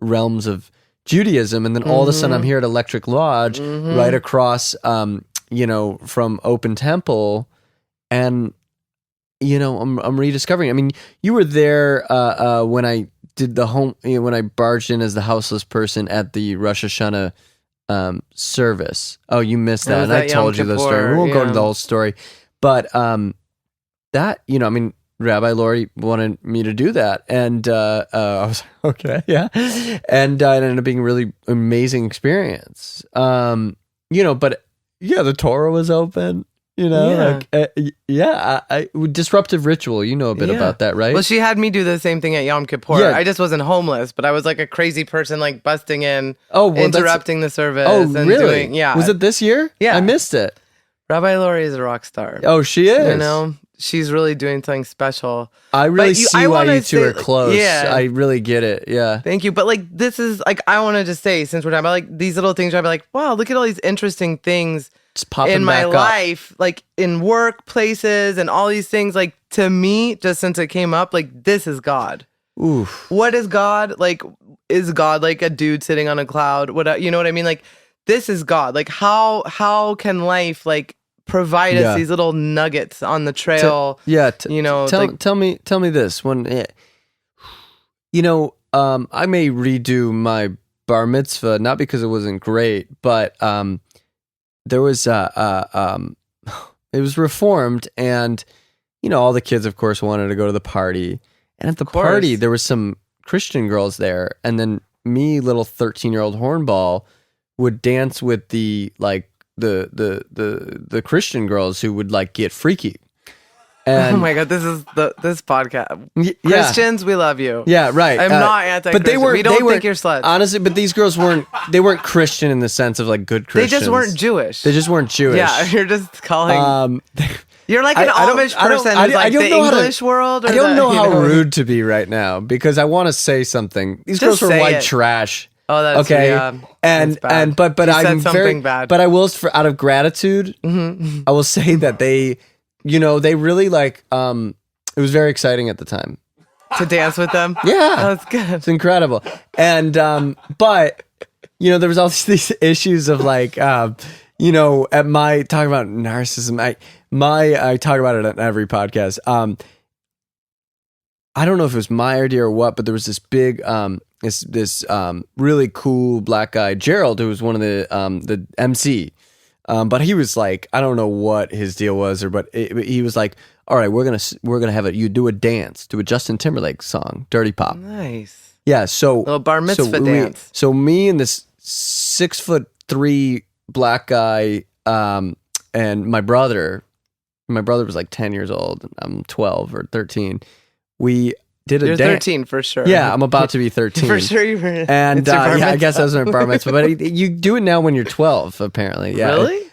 realms of Judaism, and then all of a sudden I'm here at Electric Lodge, right across, from Open Temple, and I'm rediscovering. I mean, you were there when I did when I barged in as the houseless person at the Rosh Hashanah service. Oh, you missed that, and I told you the story. We won't go into the whole story, but that Rabbi Lori wanted me to do that, and I was like, okay, yeah, and it ended up being a really amazing experience. But yeah, the Torah was open. Disruptive ritual. You know a bit about that, right? Well, she had me do the same thing at Yom Kippur. Yeah. I just wasn't homeless, but I was like a crazy person, like busting in, interrupting the service. Oh, and really? Was it this year? Yeah, I missed it. Rabbi Lori is a rock star. Oh, she is. She's really doing something special. I really see why you two are close. Yeah. I really get it. Yeah. Thank you. But like, this is like, I want to just say, since we're talking about like these little things, I'd be like, wow, look at all these interesting things in my life, like in workplaces and all these things. Like, to me, just since it came up, like, this is God. Oof. What is God? Like, is God like a dude sitting on a cloud? You know what I mean? Like, this is God. Like, how can life like provide us these little nuggets on the trail? Tell me this when I may redo my bar mitzvah, not because it wasn't great, but there was it was reformed, and all the kids of course wanted to go to the party, and at the party there was some Christian girls there, and then me, little 13-year-old hornball, would dance with the Christian girls who would like get freaky. And oh my God, this is this podcast. Christians, we love you. Yeah, right. I'm not anti-Christian. We don't think you're sluts. Honestly, but these girls weren't Christian in the sense of like good Christians. They just weren't Jewish. Yeah, you're just calling. You're like an Amish person who's like the English world. I don't know how rude to be right now, because I want to say something. These girls were white trash. Oh, that's okay. But I'm very bad. But I will, out of gratitude, I will say that they really like. It was very exciting at the time to dance with them. Yeah, that's good. It's incredible. And but there was all these issues of like at my talking about narcissism. I talk about it on every podcast. I don't know if it was my idea or what, but there was this big this really cool black guy, Gerald, who was one of the MC. But he was like, I don't know what his deal was, he was like, all right, we're gonna have you do a dance to a Justin Timberlake song, Dirty Pop. Nice. Yeah. So little bar mitzvah dance. So me and this 6'3" black guy, and my brother was like 10 years old. I'm 12 or 13. We did a You're dance. 13 for sure. Yeah, I'm about to be 13. For sure you were. And I guess that was my bar mitzvah. But you do it now when you're 12, apparently. Yeah. Really?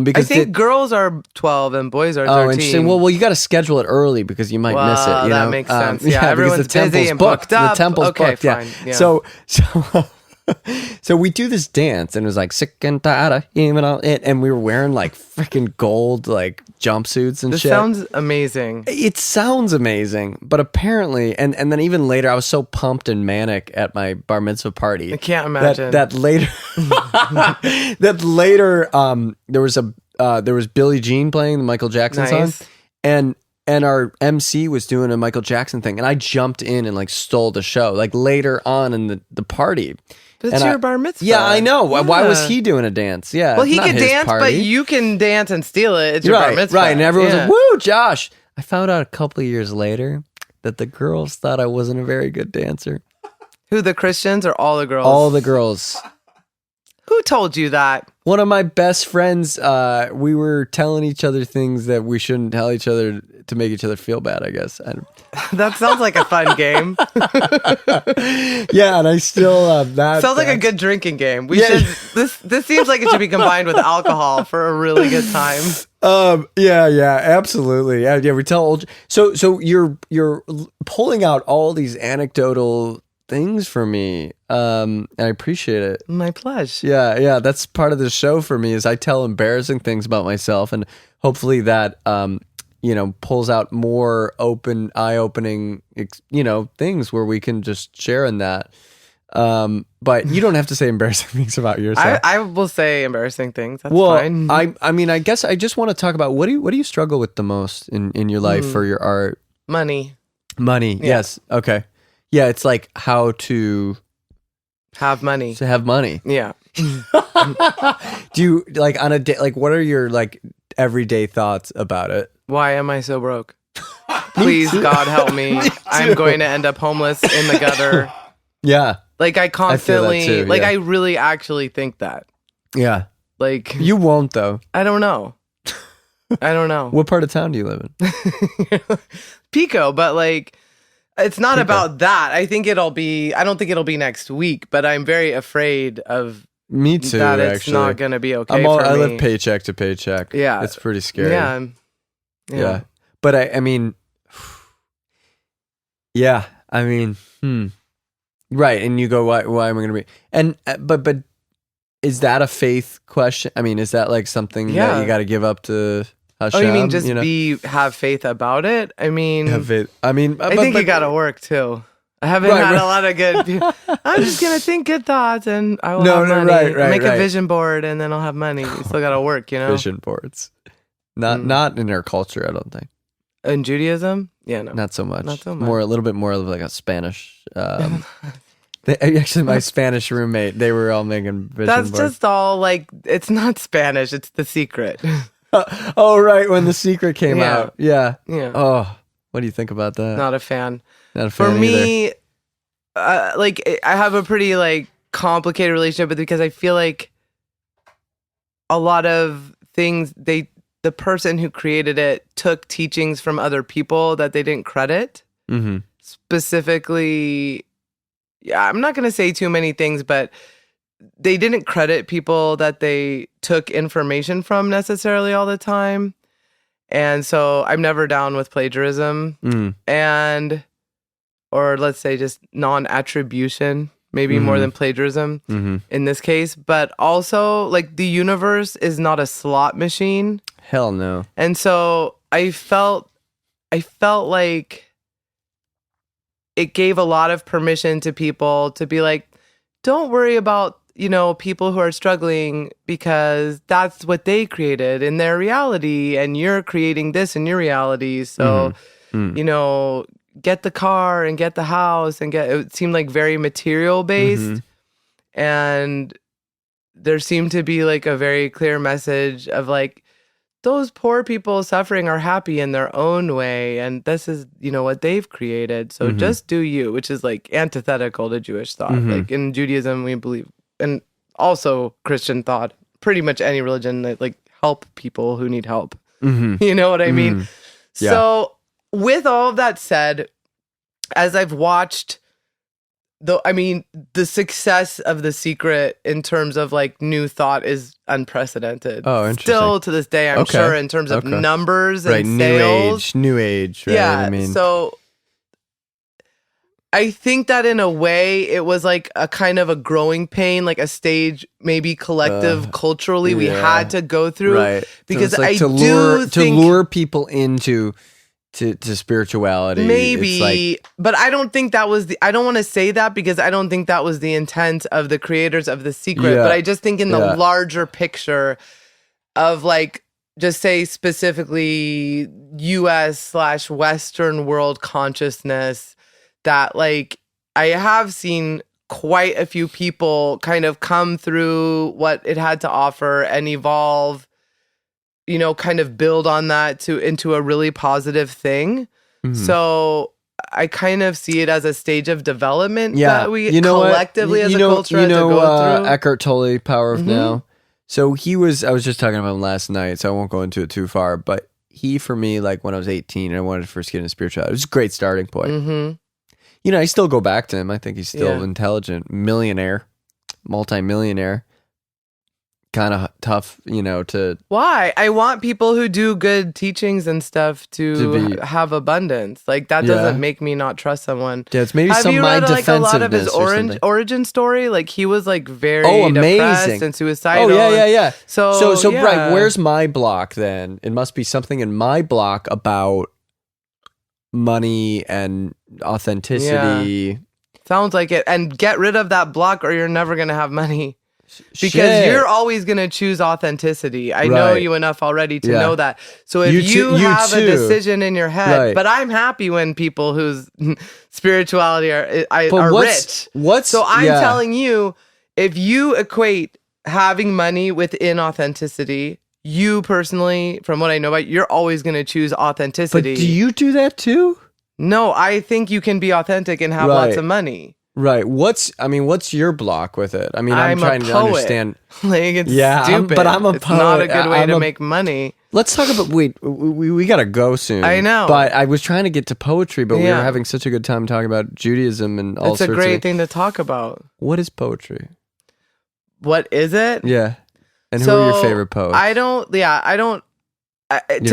Because I think girls are 12 and boys are 13. Oh, interesting. Well, you got to schedule it early because you might miss it. That makes sense. Yeah, everyone's busy and booked up. The temple's booked. Fine. Yeah. So we do this dance, and it was like sick and tired, and we were wearing like freaking gold like jumpsuits and this shit. This sounds amazing. It sounds amazing, but apparently, and then even later, I was so pumped and manic at my bar mitzvah party. I can't imagine that later. There was Billie Jean playing the Michael Jackson song, and our MC was doing a Michael Jackson thing, and I jumped in and like stole the show like later on in the party. But it's your bar mitzvah. Yeah, I know. Yeah. Why was he doing a dance? Yeah. Well, he it's not could his dance, party. but you can dance and steal it. It's your bar mitzvah. Right, and everyone's like, woo, Josh. I found out a couple of years later that the girls thought I wasn't a very good dancer. Who, the Christians or all the girls? All the girls. Who told you that? One of my best friends, we were telling each other things that we shouldn't tell each other to make each other feel bad, I guess. That sounds like a fun game. Yeah, and I still that sounds like a good drinking game. We should. This seems like it should be combined with alcohol for a really good time. Yeah, absolutely. Yeah, we tell old. So you're pulling out all these anecdotal things for me, and I appreciate it. My pleasure. Yeah, that's part of the show for me. Is I tell embarrassing things about myself, and hopefully that pulls out more eye-opening things where we can just share in that. But you don't have to say embarrassing things about yourself. I will say embarrassing things. That's fine. I mean, I guess I just want to talk about what do you struggle with the most in your life for your art? Money. Yeah. Yes. Okay. Yeah, it's like how to have money. To have money. Yeah. Do you like on a day? Like, what are your like everyday thoughts about it? Why am I so broke? Please, God help me. I'm going to end up homeless in the gutter. Yeah. Like I constantly, I feel that too, yeah. I really actually think that. Yeah. Like you won't though. I don't know. What part of town do you live in? Pico, but like it's not about that. I don't think it'll be next week, but I'm very afraid of me too. That it's actually not going to be okay. I live paycheck to paycheck. Yeah. It's pretty scary. Yeah. But I mean, yeah, I mean, right. And you go, why am I going to be? And, but is that a faith question? I mean, is that like something that you got to give up to Hashem? Oh, you mean just have faith about it? I mean, have faith. I mean, I think you got to work too. I haven't had a lot of good. I'm just gonna think good thoughts, and I will have money. Make a vision board, and then I'll have money. You still gotta work, Vision boards, not in our culture. I don't think. In Judaism, no, not so much. Not so much. A little bit more of like a Spanish. Actually, my Spanish roommate, they were all making vision boards. That's just all like it's not Spanish. It's The Secret. Oh right, when The Secret came out, yeah. Oh, what do you think about that? Not a fan. Not a fan For me, either. Like I have a pretty like complicated relationship with it because I feel like a lot of things the person who created it took teachings from other people that they didn't credit. Mm-hmm. Specifically, I'm not going to say too many things, but they didn't credit people that they took information from necessarily all the time. And so I'm never down with plagiarism or let's say just non-attribution, maybe more than plagiarism in this case. But also like the universe is not a slot machine. Hell no. And so I felt like it gave a lot of permission to people to be like, don't worry about, people who are struggling because that's what they created in their reality and you're creating this in your reality. So, get the car and get the house and it seemed like very material based. And there seemed to be like a very clear message of like, those poor people suffering are happy in their own way. And this is, what they've created. So just do you, which is like antithetical to Jewish thought. Like in Judaism, we believe, and also Christian thought, pretty much any religion that like help people who need help. You know what I mean? Yeah. So with all of that said, as I've watched the success of The Secret in terms of like new thought is unprecedented. Oh, interesting. Still to this day, I'm sure in terms of numbers and sales. New age, right? Yeah. I mean, so I think that in a way it was like a kind of a growing pain, like a stage, maybe collective culturally we had to go through. Right. Because so it's like to lure people into to spirituality. Maybe, like, but I don't think that was I don't want to say that because I don't think that was the intent of the creators of The Secret. But I just think in the larger picture of like, just say specifically US/Western world consciousness, that like I have seen quite a few people kind of come through what it had to offer and evolve, you know, kind of build on that into a really positive thing. So I kind of see it as a stage of development that we collectively as a culture had to go through. Eckhart Tolle, Power of Now. So I was just talking about him last night, so I won't go into it too far, but he, for me, like when I was 18 and I wanted to first get into spirituality, it was a great starting point. You know, I still go back to him. I think he's still intelligent, multi-millionaire. Kind of tough, you know, to... Why? I want people who do good teachings and stuff to have abundance. Like, that doesn't make me not trust someone. Yeah, it's maybe have some you mind read, like, a lot of his defensiveness origin story? Like, he was, like, very depressed and suicidal. Oh, yeah. So yeah. Right, where's my block, then? It must be something in my block about money and authenticity. Sounds like it. And get rid of that block or you're never going to have money. Because you're always going to choose authenticity. I know you enough already to know that. So if you have a decision in your head, but I'm happy when people whose spirituality are rich. So I'm telling you, if you equate having money with inauthenticity, you personally, from what I know about you, you're always going to choose authenticity. But do you do that too? No, I think you can be authentic and have lots of money. Right. What's your block with it? I mean, I'm trying to understand. Like, it's stupid. But I'm a poet. It's not a good way to make money. Let's talk about, we got to go soon. I know. But I was trying to get to poetry, but we were having such a good time talking about Judaism and all sorts of... It's a great thing to talk about. What is poetry? What is it? Yeah. And who are your favorite poets? To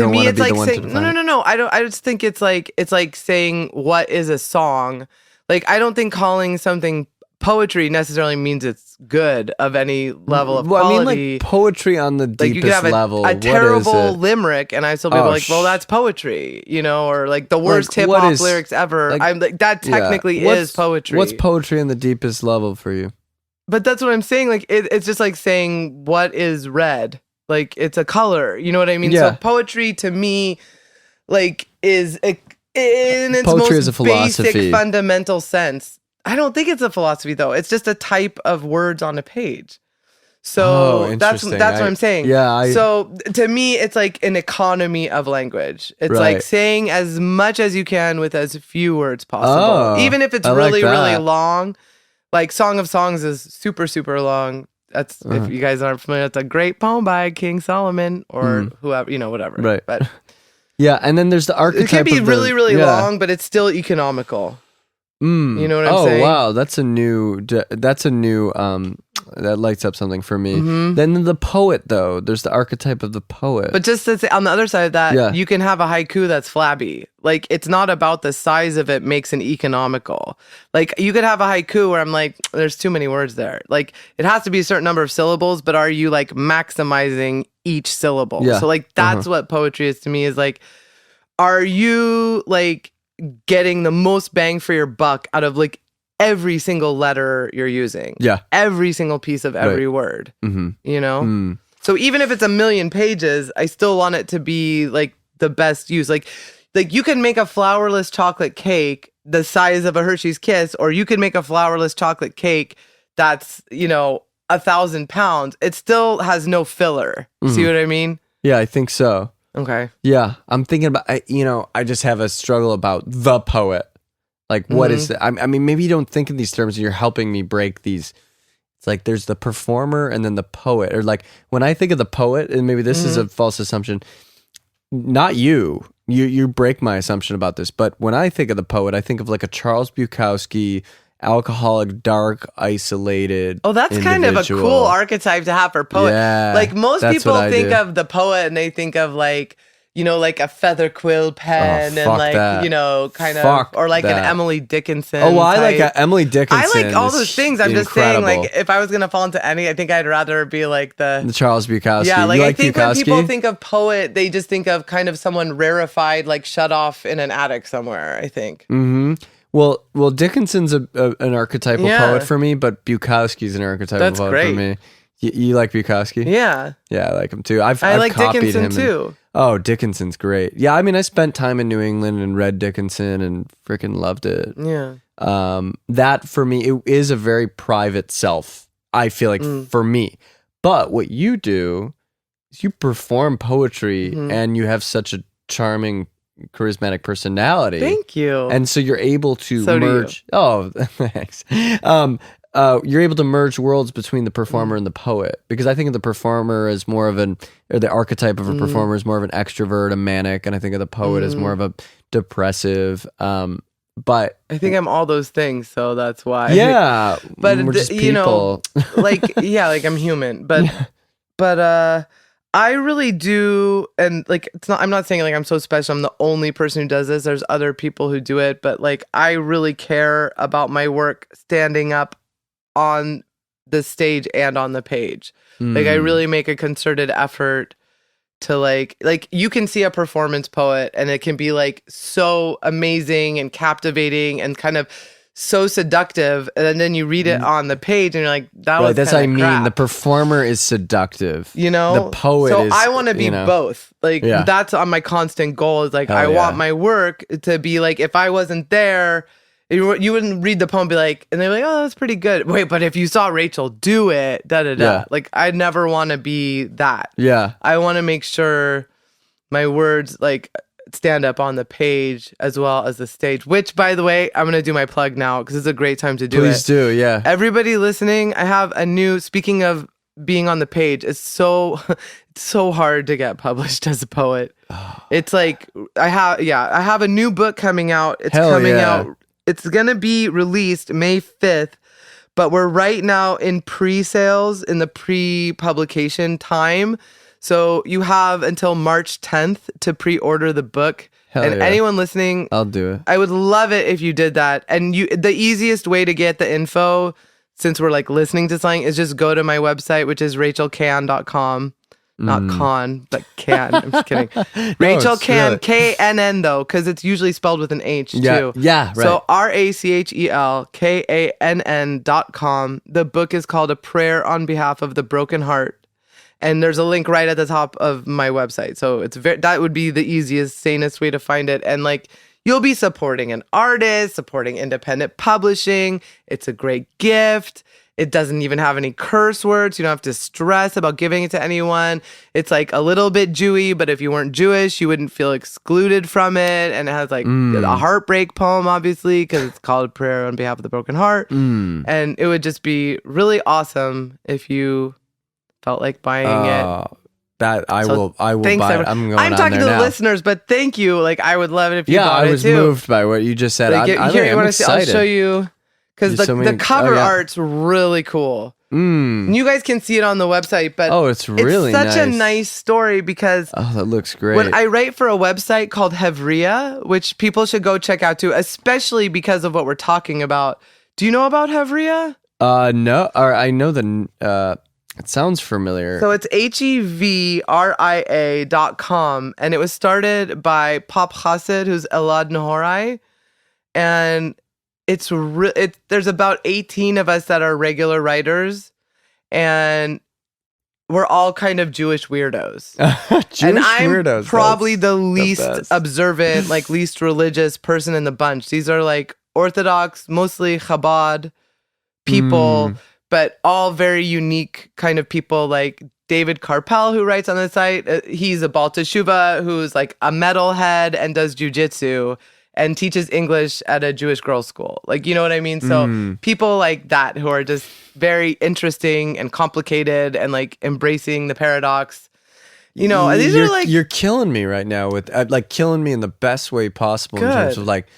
me, it's like saying, no. I just think it's like saying, what is a song? Like, I don't think calling something poetry necessarily means it's good of any level of quality. I mean, like poetry on the deepest you could have level. A terrible limerick, and I still be like, well, that's poetry, you know, or like the worst hip hop lyrics ever. Like, I'm like, that technically is poetry. What's poetry on the deepest level for you? But that's what I'm saying. Like, it's just like saying, what is red? Like, it's a color. You know what I mean? Yeah. So poetry to me, like, is in its poetry most is a philosophy. basic, fundamental sense. I don't think it's a philosophy, though. It's just a type of words on a page. So that's what I'm saying. So to me, it's like an economy of language. It's like saying as much as you can with as few words possible. Even if it's really long. Like Song of Songs is super, super long. That's if you guys aren't familiar, it's a great poem by King Solomon or whoever, you know, whatever. Right. But yeah, and then there's the archetype. It can be really, really long, but it's still economical. You know what I'm saying? Oh wow, that's a new that lights up something for me. Then the poet, though, there's the archetype of the poet. But just to say, on the other side of that, you can have a haiku that's flabby. Like, it's not about the size of it makes it economical. Like, you could have a haiku where I'm like, there's too many words there. Like, it has to be a certain number of syllables, but are you like maximizing each syllable? So like, that's what poetry is to me, is like, are you like getting the most bang for your buck out of like every single letter you're using? Every single piece of every word. You know? So even if it's 1,000,000 pages, I still want it to be like the best use. Like you can make a flourless chocolate cake the size of a Hershey's Kiss, or you can make a flourless chocolate cake that's, you know, 1,000 pounds. It still has no filler. See what I mean? Yeah, I think so. Okay. Yeah, I'm thinking about, I just have a struggle about the poet. Like, what is it? I mean, maybe you don't think in these terms, and you're helping me break these. It's like there's the performer and then the poet. Or like, when I think of the poet, and maybe this is a false assumption, not you. You break my assumption about this. But when I think of the poet, I think of like a Charles Bukowski, alcoholic, dark, isolated. Oh, that's kind of a cool archetype to have for poet. Yeah, like most people think of the poet and they think of like, you know, like a feather quill pen and like, you know, kind of, or like an Emily Dickinson. Oh, well, I like Emily Dickinson. I like all those things. I'm just saying, like, if I was going to fall into any, I think I'd rather be like the Charles Bukowski. Yeah, like I think when people think of poet, they just think of kind of someone rarefied, like shut off in an attic somewhere, I think. Well, Dickinson's an archetypal poet for me, but Bukowski's an archetypal poet for me. You like Bukowski? Yeah. Yeah, I like him too. I've like copied Dickinson him too. Oh, Dickinson's great. Yeah, I mean, I spent time in New England and read Dickinson and freaking loved it. Yeah. That for me, it is a very private self, I feel like, for me. But what you do is you perform poetry and you have such a charming, charismatic personality. Thank you. And so you're able to So do merge. Oh, thanks. You're able to merge worlds between the performer and the poet, because I think of the performer as more of or the archetype of a performer is more of an extrovert, a manic, and I think of the poet as more of a depressive. But I think I'm all those things, so that's why. Yeah, but we're just you know, people. like I'm human, but I really do, and like it's not. I'm not saying like I'm so special. I'm the only person who does this. There's other people who do it, but like I really care about my work standing up on the stage and on the page. Like I really make a concerted effort to like you can see a performance poet and it can be like so amazing and captivating and kind of so seductive, and then you read it on the page and you're like, that was that's what I mean. crap. The performer is seductive, you know, the poet so is, I want to be both. Like that's on my constant goal, is like I want my work to be like, if I wasn't there, you wouldn't read the poem and be like, and they're like, oh, that's pretty good. Wait, but if you saw Rachel do it, like I never want to be that. Yeah. I want to make sure my words like stand up on the page as well as the stage, which by the way, I'm going to do my plug now because it's a great time to do it. Please do. Yeah. Everybody listening, I have a new, speaking of being on the page, it's so hard to get published as a poet. It's like, I have a new book coming out. It's coming out. It's going to be released May 5th, but we're right now in pre-sales, in the pre-publication time. So you have until March 10th to pre-order the book. Anyone listening, I'll do it. I would love it if you did that. And the easiest way to get the info, since we're like listening to something, is just go to my website, which is rachelkann.com. Not con, but can. I'm just kidding. Rachel Kann, really... K-N-N though, because it's usually spelled with an H too. Yeah, right. So RACHELKANN.com. The book is called A Prayer on Behalf of the Broken Heart. And there's a link right at the top of my website. So it's that would be the easiest, sanest way to find it. And like, you'll be supporting an artist, supporting independent publishing. It's a great gift. It doesn't even have any curse words. You don't have to stress about giving it to anyone. It's like a little bit Jewy, but if you weren't Jewish, you wouldn't feel excluded from it. And it has like a heartbreak poem, obviously, because it's called A Prayer on Behalf of the Broken Heart. And it would just be really awesome if you felt like buying it. That I will buy it. I'm talking to the listeners, but thank you. Like, I would love it if you bought it too. Yeah, I was moved by what you just said. Like, I'm excited. I'll show you. Because the cover art's really cool. And you guys can see it on the website, but it's really such a nice story because that looks great. When I write for a website called Hevria, which people should go check out too, especially because of what we're talking about. Do you know about Hevria? No, or I know it sounds familiar. So it's HEVRIA.com, and it was started by Pop Chassid, who's Elad Nahorai, and there's about 18 of us that are regular writers, and we're all kind of Jewish weirdos. And I'm weirdos, probably the least observant, like least religious person in the bunch. These are like Orthodox, mostly Chabad people, but all very unique kind of people, like David Karpel, who writes on the site. He's a Baal Teshuva who's like a metalhead and does jujitsu and teaches English at a Jewish girls' school. Like, you know what I mean? So people like that who are just very interesting and complicated and like embracing the paradox. You know, these are like... You're killing me right now with, like, killing me in the best way possible in terms of like,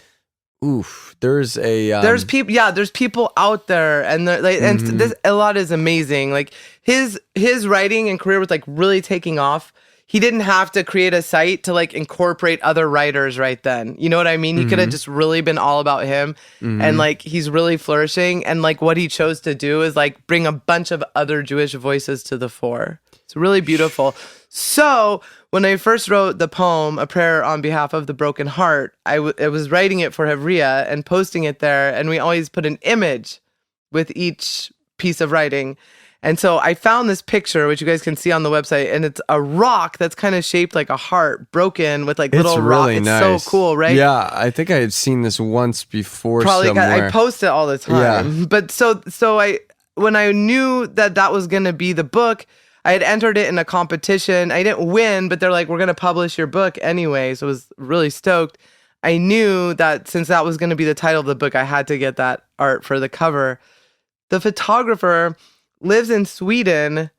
oof, there's a... there's people out there, and they're like, and this Elad is amazing. Like, his writing and career was like really taking off. He didn't have to create a site to like incorporate other writers right then. You know what I mean? He could have just really been all about him, and like he's really flourishing. And like what he chose to do is like bring a bunch of other Jewish voices to the fore. It's really beautiful. So when I first wrote the poem, A Prayer on Behalf of the Broken Heart, I was writing it for Hevria and posting it there. And we always put an image with each piece of writing. And so I found this picture, which you guys can see on the website, and it's a rock that's kind of shaped like a heart, broken with like little rock. It's nice. so cool, right? Yeah, I think I had seen this once before. Probably somewhere. I post it all the time. Yeah. But so when I knew that was going to be the book, I had entered it in a competition. I didn't win, but they're like, we're going to publish your book anyway. So I was really stoked. I knew that since that was going to be the title of the book, I had to get that art for the cover. The photographer lives in Sweden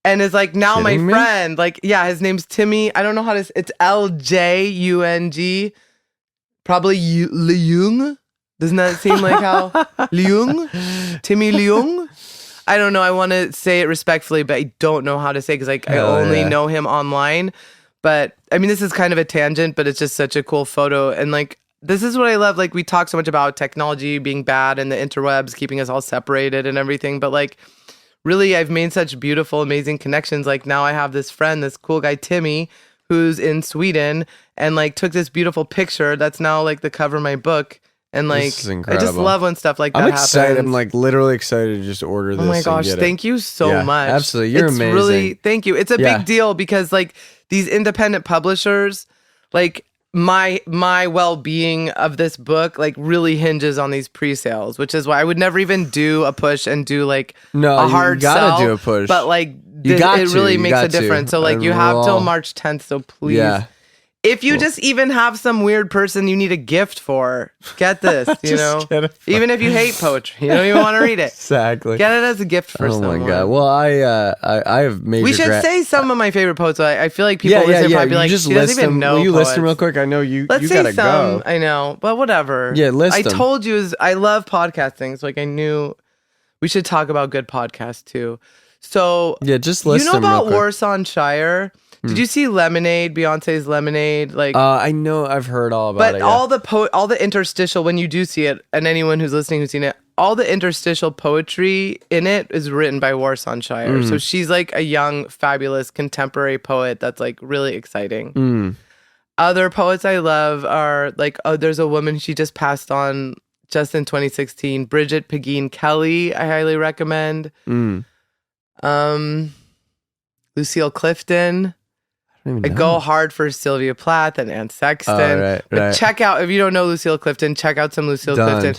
and is like now my friend. Like, yeah, his name's Timmy. I don't know how to, it's Ljung, probably Ljung. Doesn't that seem like how? Ljung? Timmy Ljung? I don't know. I want to say it respectfully, but I don't know how to say it because I only know him online. But I mean, this is kind of a tangent, but it's just such a cool photo. And like, this is what I love. Like, we talk so much about technology being bad and the interwebs keeping us all separated and everything. But like, really, I've made such beautiful, amazing connections. Like, now I have this friend, this cool guy, Timmy, who's in Sweden and like took this beautiful picture that's now like the cover of my book. And like, I just love when stuff like that happens. I'm excited. I'm like literally excited to just order this. Oh my gosh, thank you so much. Absolutely. You're amazing. Really, thank you. It's a big deal because like these independent publishers, like my well-being of this book like really hinges on these pre-sales, which is why I would never even do a push and do like a hard sell. You gotta do a push. But like it really makes a difference. So like you have till March 10th, so please. Yeah. If you just even have some weird person you need a gift for, get this, you know? Even if you hate poetry, you don't even want to read it. Exactly. Get it as a gift for someone. Oh my God. Well, I have major... We should say some of my favorite poets. I feel like people listen probably be like, she doesn't even know Will you poets. list them real quick? I know you Let's gotta say some. go. I know, but whatever. Yeah, list them. I told you, I love podcasting, so like I knew we should talk about good podcasts too. So... Yeah, just list them. You know about Warsaw Shire? Did you see Lemonade, Beyonce's Lemonade? Like, I know, I've heard all about it. But all the interstitial, when you do see it, and anyone who's listening who's seen it, all the interstitial poetry in it is written by Warsaw Shire. So she's like a young, fabulous contemporary poet that's like really exciting. Other poets I love are like, there's a woman, she just passed on just in 2016, Bridget Pegeen Kelly, I highly recommend. Lucille Clifton. I go hard for Sylvia Plath and Anne Sexton. But check out, if you don't know Lucille Clifton, check out some Lucille Clifton.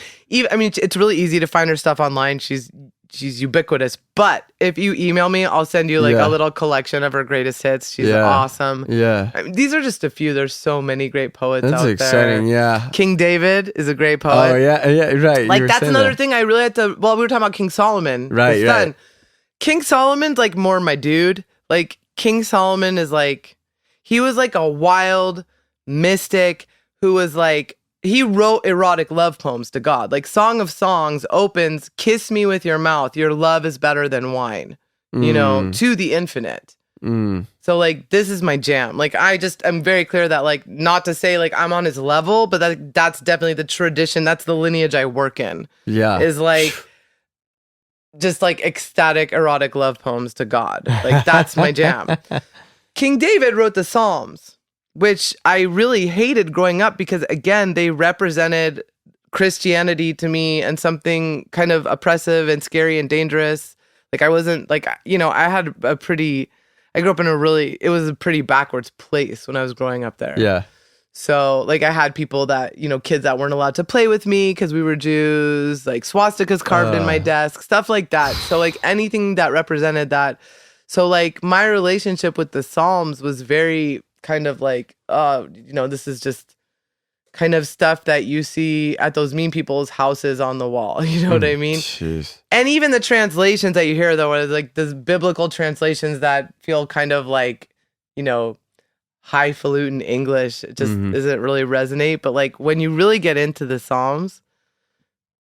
I mean, it's really easy to find her stuff online. She's ubiquitous. But if you email me, I'll send you like a little collection of her greatest hits. She's awesome. Yeah. I mean, these are just a few. There's so many great poets out there. That's exciting, yeah. King David is a great poet. Oh, yeah, right. Like, that's another thing I really had to, well, we were talking about King Solomon. Right. King Solomon's like more my dude. Like, King Solomon is like, he was like a wild mystic who was like, he wrote erotic love poems to God. Like Song of Songs opens, kiss me with your mouth, your love is better than wine, you know, to the infinite. So like, this is my jam. Like, I'm very clear that like, not to say like I'm on his level, but that's definitely the tradition. That's the lineage I work in. Yeah. Is like, just like ecstatic erotic love poems to God. Like that's my jam. King David wrote the Psalms, which I really hated growing up because again, they represented Christianity to me and something kind of oppressive and scary and dangerous. Like I wasn't like, you know, I grew up in it was a pretty backwards place when I was growing up there. Yeah. So, like, I had people that, you know, kids that weren't allowed to play with me because we were Jews, like swastikas carved in my desk, stuff like that. So, like, anything that represented that. So, like, my relationship with the Psalms was very kind of like, you know, this is just kind of stuff that you see at those mean people's houses on the wall. You know what I mean? Jeez. And even the translations that you hear, though, are like the biblical translations that feel kind of like, you know, highfalutin English. It just doesn't really resonate. But like when you really get into the Psalms,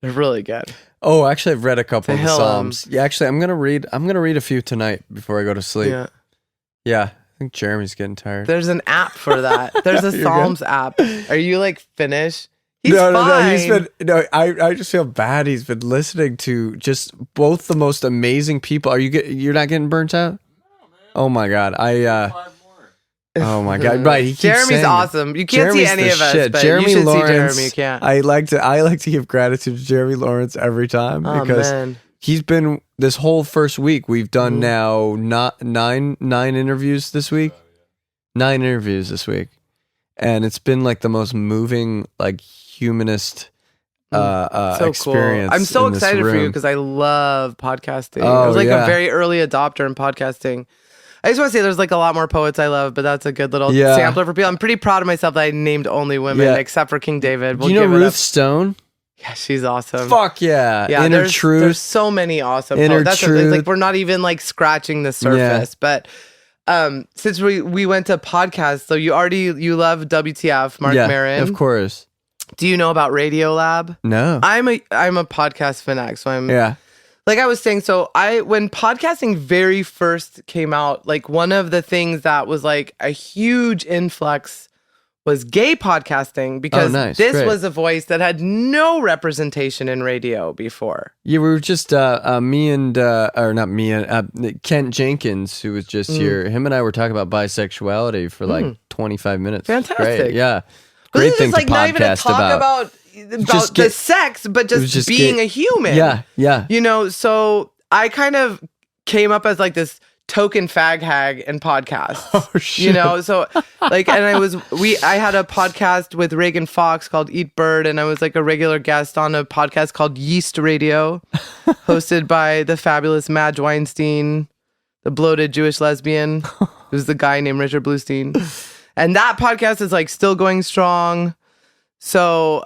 they're really good. Oh, actually, I've read a couple of the Psalms. Yeah, actually, I'm gonna read a few tonight before I go to sleep. Yeah. I think Jeremy's getting tired. There's an app for that. There's a Psalms app. Are you like Finnish? He's fine. I just feel bad. He's been listening to just both the most amazing people. You're not getting burnt out? No, man. Oh my God. Oh my God! Right, he keeps Jeremy's awesome. You can't see any of us, but Jeremy Lawrence, see Jeremy. You can't. I like to give gratitude to Jeremy Lawrence every time because He's been this whole first week. We've done now not nine interviews this week. 9 interviews this week, and it's been like the most moving, like humanist so experience. Cool. I'm so in this excited for you room. because I love podcasting. Oh, I was like yeah. a very early adopter in podcasting. I just want to say there's like a lot more poets I love, but that's a good little sampler for people. I'm pretty proud of myself that I named only women, except for King David. Do you know Ruth Stone? Yeah, she's awesome. Fuck yeah. Inner Truth. There's so many awesome Inner poets. Truth. Like we're not even like scratching the surface, but since we went to podcasts, so you love WTF, Mark Maron. Of course. Do you know about Radiolab? No. I'm a podcast fanatic, so I'm like I was saying, so when podcasting very first came out, like one of the things that was like a huge influx was gay podcasting because this was a voice that had no representation in radio before. Yeah, we were just Kent Jenkins, who was just here. Him and I were talking about bisexuality for like 25 minutes. Fantastic. Great. Yeah. Great thing to podcast not even to talk about the sex, but just being a human. Yeah, yeah. You know, so I kind of came up as like this token fag hag in podcasts. Oh shit. You know, so like, and I had a podcast with Reagan Fox called Eat Bird, and I was like a regular guest on a podcast called Yeast Radio, hosted by the fabulous Madge Weinstein, the bloated Jewish lesbian, who's the guy named Richard Bluestein. And that podcast is like still going strong. So,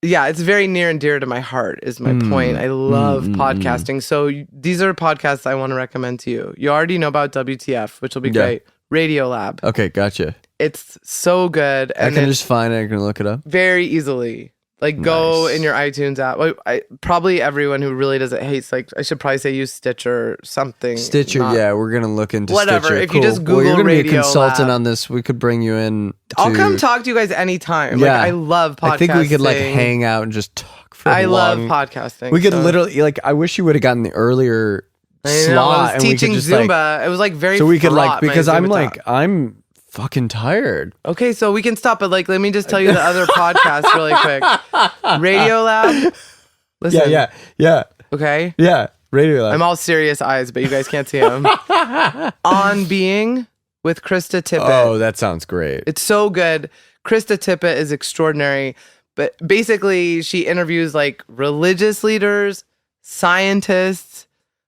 it's very near and dear to my heart is my point. I love podcasting. So these are podcasts I want to recommend to you. You already know about WTF, which will be great. Radiolab. Okay, gotcha. It's so good. And I can just find it. I can look it up. Very easily. Like go in your iTunes app. Probably everyone who really does it hates, like I should probably say use Stitcher or something. Stitcher, we're going to look into whatever. Stitcher. If you just Google you're gonna be a Radio consultant Lab. on this. We could bring you in. I'll come talk to you guys anytime. Yeah. Like I love podcasting. I think we could like hang out and just talk for I love long. podcasting. We could literally, like, I wish you would have gotten the earlier slot. I was and teaching we could just, Zumba. It was like very so we could fraught, like, because my I'm Zumba like, talk. I'm fucking tired. Okay, so we can stop, but like, let me just tell you the other podcast really quick. Radiolab. Listen. Yeah. Okay. Yeah. Radiolab. I'm all serious eyes, but you guys can't see them. On Being with Krista Tippett. Oh, that sounds great. It's so good. Krista Tippett is extraordinary, but basically she interviews like religious leaders, scientists,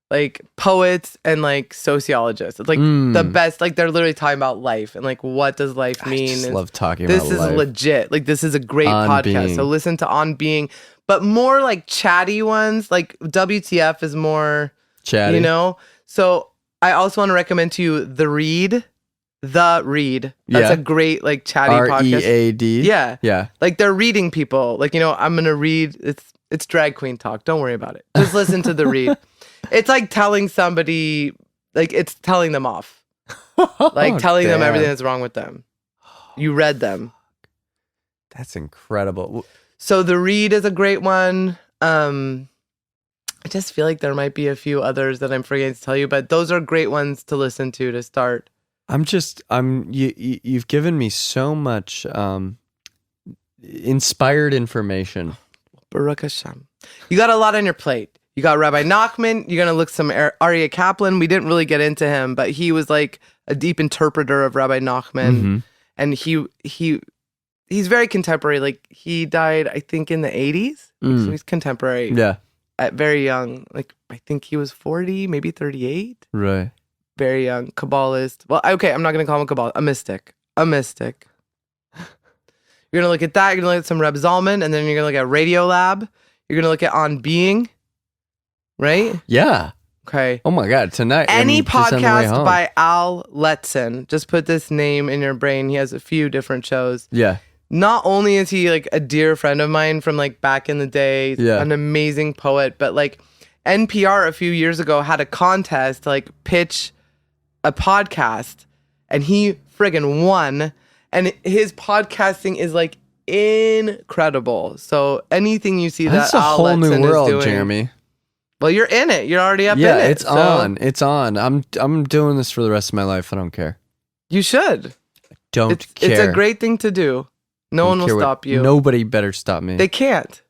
like poets, and like sociologists. It's like the best. Like they're literally talking about life and like what does life mean. I just love talking this about life. This is legit. Like this is a great On podcast. Being. So listen to On Being, but more like chatty ones. Like WTF is more Chatty. you know. So I also want to recommend to you The Read. That's a great like chatty podcast. READ. Yeah. Yeah. Like they're reading people. Like, you know, I'm gonna read. It's drag queen talk. Don't worry about it. Just listen to The Read. It's like telling somebody, like it's telling them off, like telling them everything that's wrong with them. You read them. That's incredible. So The Read is a great one. I just feel like there might be a few others that I'm forgetting to tell you, but those are great ones to listen to start. You've given me so much inspired information. Baruch Hashem. You got a lot on your plate. You got Rabbi Nachman. You're going to look some Aryeh Kaplan. We didn't really get into him, but he was like a deep interpreter of Rabbi Nachman. And he's very contemporary. Like he died, I think, in the 80s. So he's contemporary. Yeah. At very young. Like I think he was 40, maybe 38. Right. Very young. Kabbalist. Well, okay, I'm not going to call him a Kabbalist. A mystic. You're going to look at that. You're going to look at some Reb Zalman, and then you're going to look at Radiolab. You're going to look at On Being. Right? Yeah. Okay. Oh my God. Tonight. Any podcast by Al Letson. Just put this name in your brain. He has a few different shows. Yeah. Not only is he like a dear friend of mine from like back in the day, an amazing poet, but like NPR a few years ago had a contest to like pitch a podcast, and he friggin' won. And his podcasting is like incredible. So anything you see that's that a Al whole Letson new world, is doing, Jeremy. well, you're in it. You're already up in it. Yeah, it's on. It's on. I'm doing this for the rest of my life. I don't care. You should. Don't care. It's a great thing to do. No one will stop you. Nobody better stop me. They can't.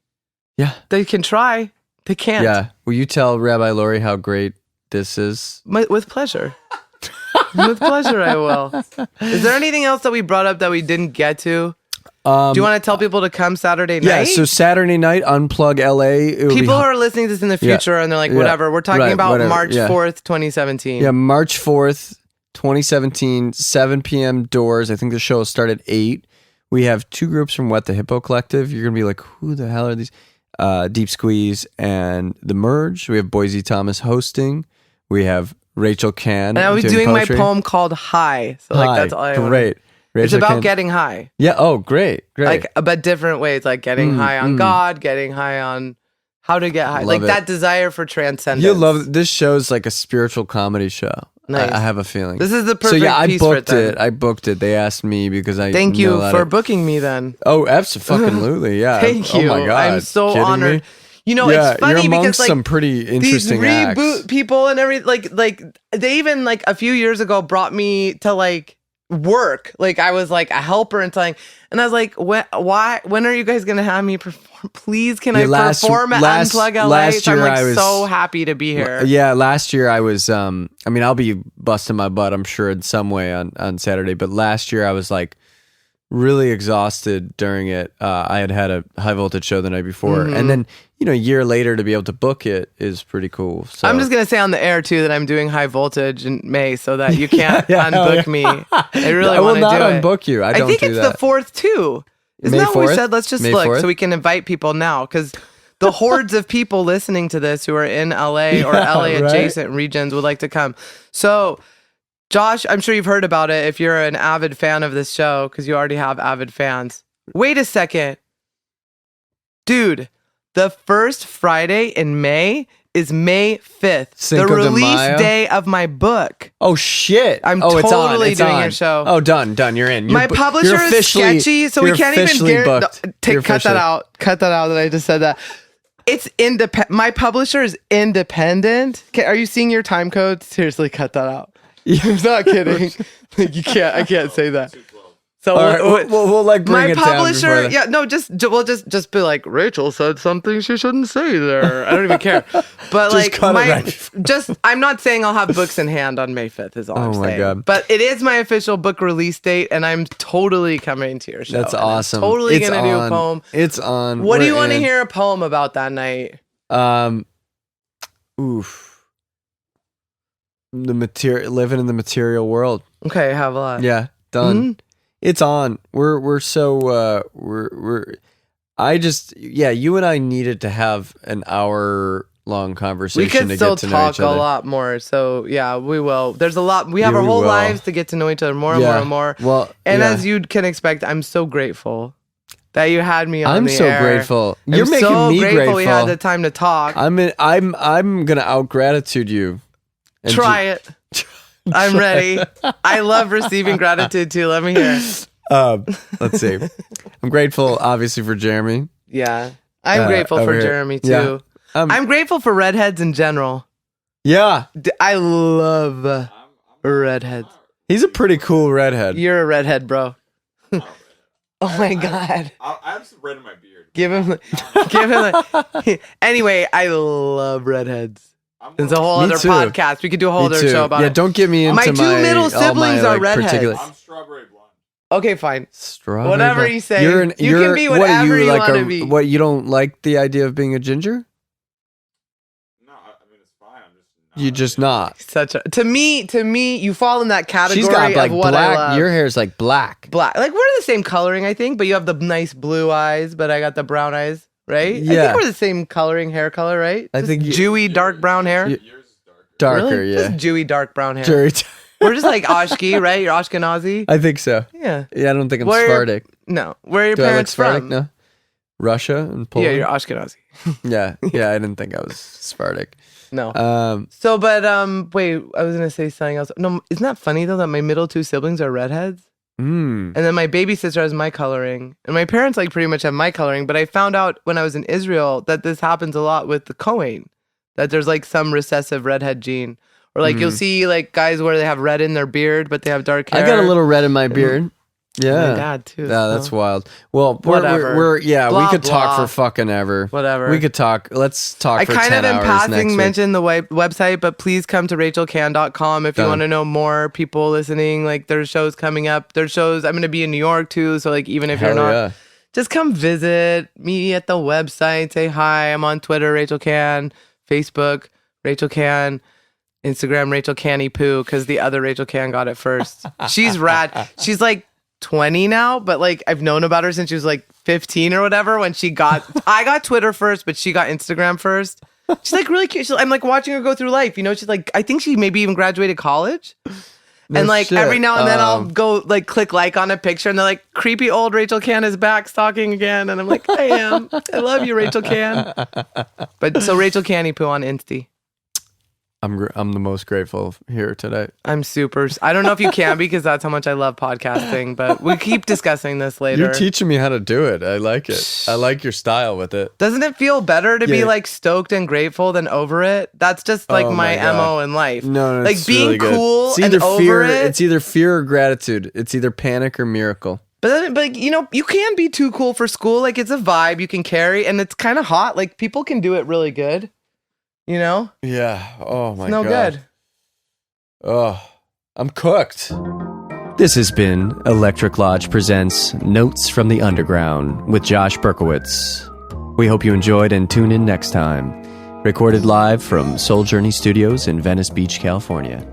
Yeah. They can try. They can't. Yeah. Will you tell Rabbi Lori how great this is? With pleasure. With pleasure, I will. Is there anything else that we brought up that we didn't get to? Do you want to tell people to come Saturday night? Yeah, so Saturday night, UnPlug LA. People who are listening to this in the future and they're like, whatever. We're talking about March 4th, 2017. Yeah, March 4th, 2017, 7 p.m. doors. I think the show will start at 8. We have 2 groups from Wet the Hippo Collective. You're going to be like, who the hell are these? Deep Squeeze and The Merge. We have Boise Thomas hosting. We have Rachel Kann. And I was doing poetry. My poem called High. So like that's all I want. Great. It's about getting high. Yeah. Oh, great. Like, but different ways, like getting high on God, getting high on how to get high. Like that desire for transcendence. You love this show's like a spiritual comedy show. Nice. I have a feeling. This is the perfect piece for it. I booked it. They asked me because I Thank you for booking me then. Oh, absolutely. Yeah. Thank you. Oh my God. I'm so honored. Me? You know, it's funny you're because like some pretty interesting these reboot acts. people and everything, like they even like a few years ago brought me to like work. Like I was like a helper and something, and I was like, when are you guys gonna have me perform? Please, can I perform at UnPlug LA? Last year I'm like so happy to be here. Yeah, last year I was. I mean, I'll be busting my butt, I'm sure, in some way on Saturday. But last year I was like really exhausted during it. I had a high voltage show the night before, and then a year later to be able to book it is pretty cool. So I'm just gonna say on the air too that I'm doing high voltage in May, so that you can't unbook me. I really want to do it. I will not unbook you. I think it's the 4th too. Isn't that what we said? Let's just look so we can invite people now, because the hordes of people listening to this who are in LA or LA adjacent regions would like to come. So, Josh, I'm sure you've heard about it if you're an avid fan of this show, because you already have avid fans. Wait a second. Dude, the first Friday in May is May 5th, Cinco the de release Mayo? day of my book. Oh shit! I'm it's totally on. doing on. your show. Oh, done. You're in. My publisher is sketchy, so we can't even cut that out. Cut that out that I just said that. It's independent. My publisher is independent. Are you seeing your time code? Seriously, cut that out. I'm not kidding. Like, you can't. I can't say that. So we'll like bring my it publisher, down we'll just be like, Rachel said something she shouldn't say there. I don't even care. But like I'm not saying I'll have books in hand on May 5th is all I'm saying. God. But it is my official book release date, and I'm totally coming to your show. That's awesome. I'm totally gonna do a poem. It's on. What do you want to hear a poem about that night? Living in the material world. Okay, I have a lot. Yeah, done. Mm-hmm. It's on. You and I needed to have an hour long conversation. We could to still get to know each talk a other. lot more. So yeah, we will. There's a lot. We have our whole lives to get to know each other more and more and more. Well, as you can expect, I'm so grateful that you had me on the air. I'm so grateful. You're making so me grateful. We had the time to talk. I'm gonna out gratitude you. Try it. I'm ready. I love receiving gratitude too. Let me hear. Let's see. I'm grateful, obviously, for Jeremy. Yeah, I'm grateful for Jeremy too. Yeah. I'm grateful for redheads in general. Yeah, I love redheads. He's a pretty cool redhead. You're a redhead, bro. Oh my God. I have some red in my beard. Give him. Anyway, I love redheads. It's a whole other podcast. We could do a whole other show about it. Yeah, don't get me into my two middle siblings are redheads. I'm strawberry blonde. Okay, fine. Strawberry whatever blonde. you say. You can be whatever you want to be. What, you don't like the idea of being a ginger? No, I mean it's fine. I'm just not. You're just not. To me, you fall in that category. She's got like of what black. I love. Your hair's like black. Black. Like we're the same coloring, I think, but you have the nice blue eyes, but I got the brown eyes, right? Yeah. I think we're the same coloring, hair color, right? I think dewy, dark brown hair. Yours is darker, really? yeah. Just dewy, dark brown hair. Jerry. We're just like Ashki, right? You're Ashkenazi. I think so. Yeah. Yeah, I don't think I'm Sephardic. No. Where are your Do parents I look Sephardic? from? No. Russia and Poland. Yeah, you're Ashkenazi. yeah, I didn't think I was Sephardic. No. So, but wait, I was gonna say something else. No, isn't that funny though that my middle two siblings are redheads? And then my baby sister has my coloring, and my parents like pretty much have my coloring. But I found out when I was in Israel that this happens a lot with the Kohen, that there's like some recessive redhead gene, or like you'll see like guys where they have red in their beard but they have dark hair. I got a little red in my beard. Yeah. My dad too. Yeah, so. that's wild. Well, Whatever. we Blah, could talk blah. for fucking ever. Whatever. We could talk. Let's talk I for kind 10 of in hours passing next week. mentioned the website, but please come to rachelkann.com if you Done. want to know more. People listening, like there's shows coming up. There's shows. I'm going to be in New York too. So like even if Hell you're not, yeah. just come visit me at the website. Say hi. I'm on Twitter, Rachel Kann, Facebook, Rachel Kann, Instagram, Rachel Canny Poo, because the other Rachel Kann got it first. She's rad. She's like 20 now, but like I've known about her since she was like 15 or whatever when I got Twitter first, but she got Instagram first. She's like really cute. I'm like watching her go through life, you know. She's like, I think she maybe even graduated college. And like shit. every now and then I'll go like click like on a picture and they're like, creepy old Rachel Kann is back stalking again. And I'm like, I am. I love you, Rachel Kann. But so Rachel Canny Poo on Insta. I'm the most grateful here today. I'm super. I don't know if you can because that's how much I love podcasting, but we keep discussing this later. You're teaching me how to do it. I like it. I like your style with it. Doesn't it feel better to be Yeah. like stoked and grateful than over it? That's just like Oh my my God. MO in life. No, like it's being really good. cool It's either and over fear. it. It's either fear or gratitude. It's either panic or miracle. But you know, you can be too cool for school. Like it's a vibe you can carry, and it's kind of hot. Like people can do it really good. You know, Yeah. Oh my it's no God. good. Oh, I'm cooked. This has been Electric Lodge Presents Notes from the Underground with Josh Berkowitz. We hope you enjoyed and tune in next time. Recorded live from Soul Journey Studios in Venice Beach, California.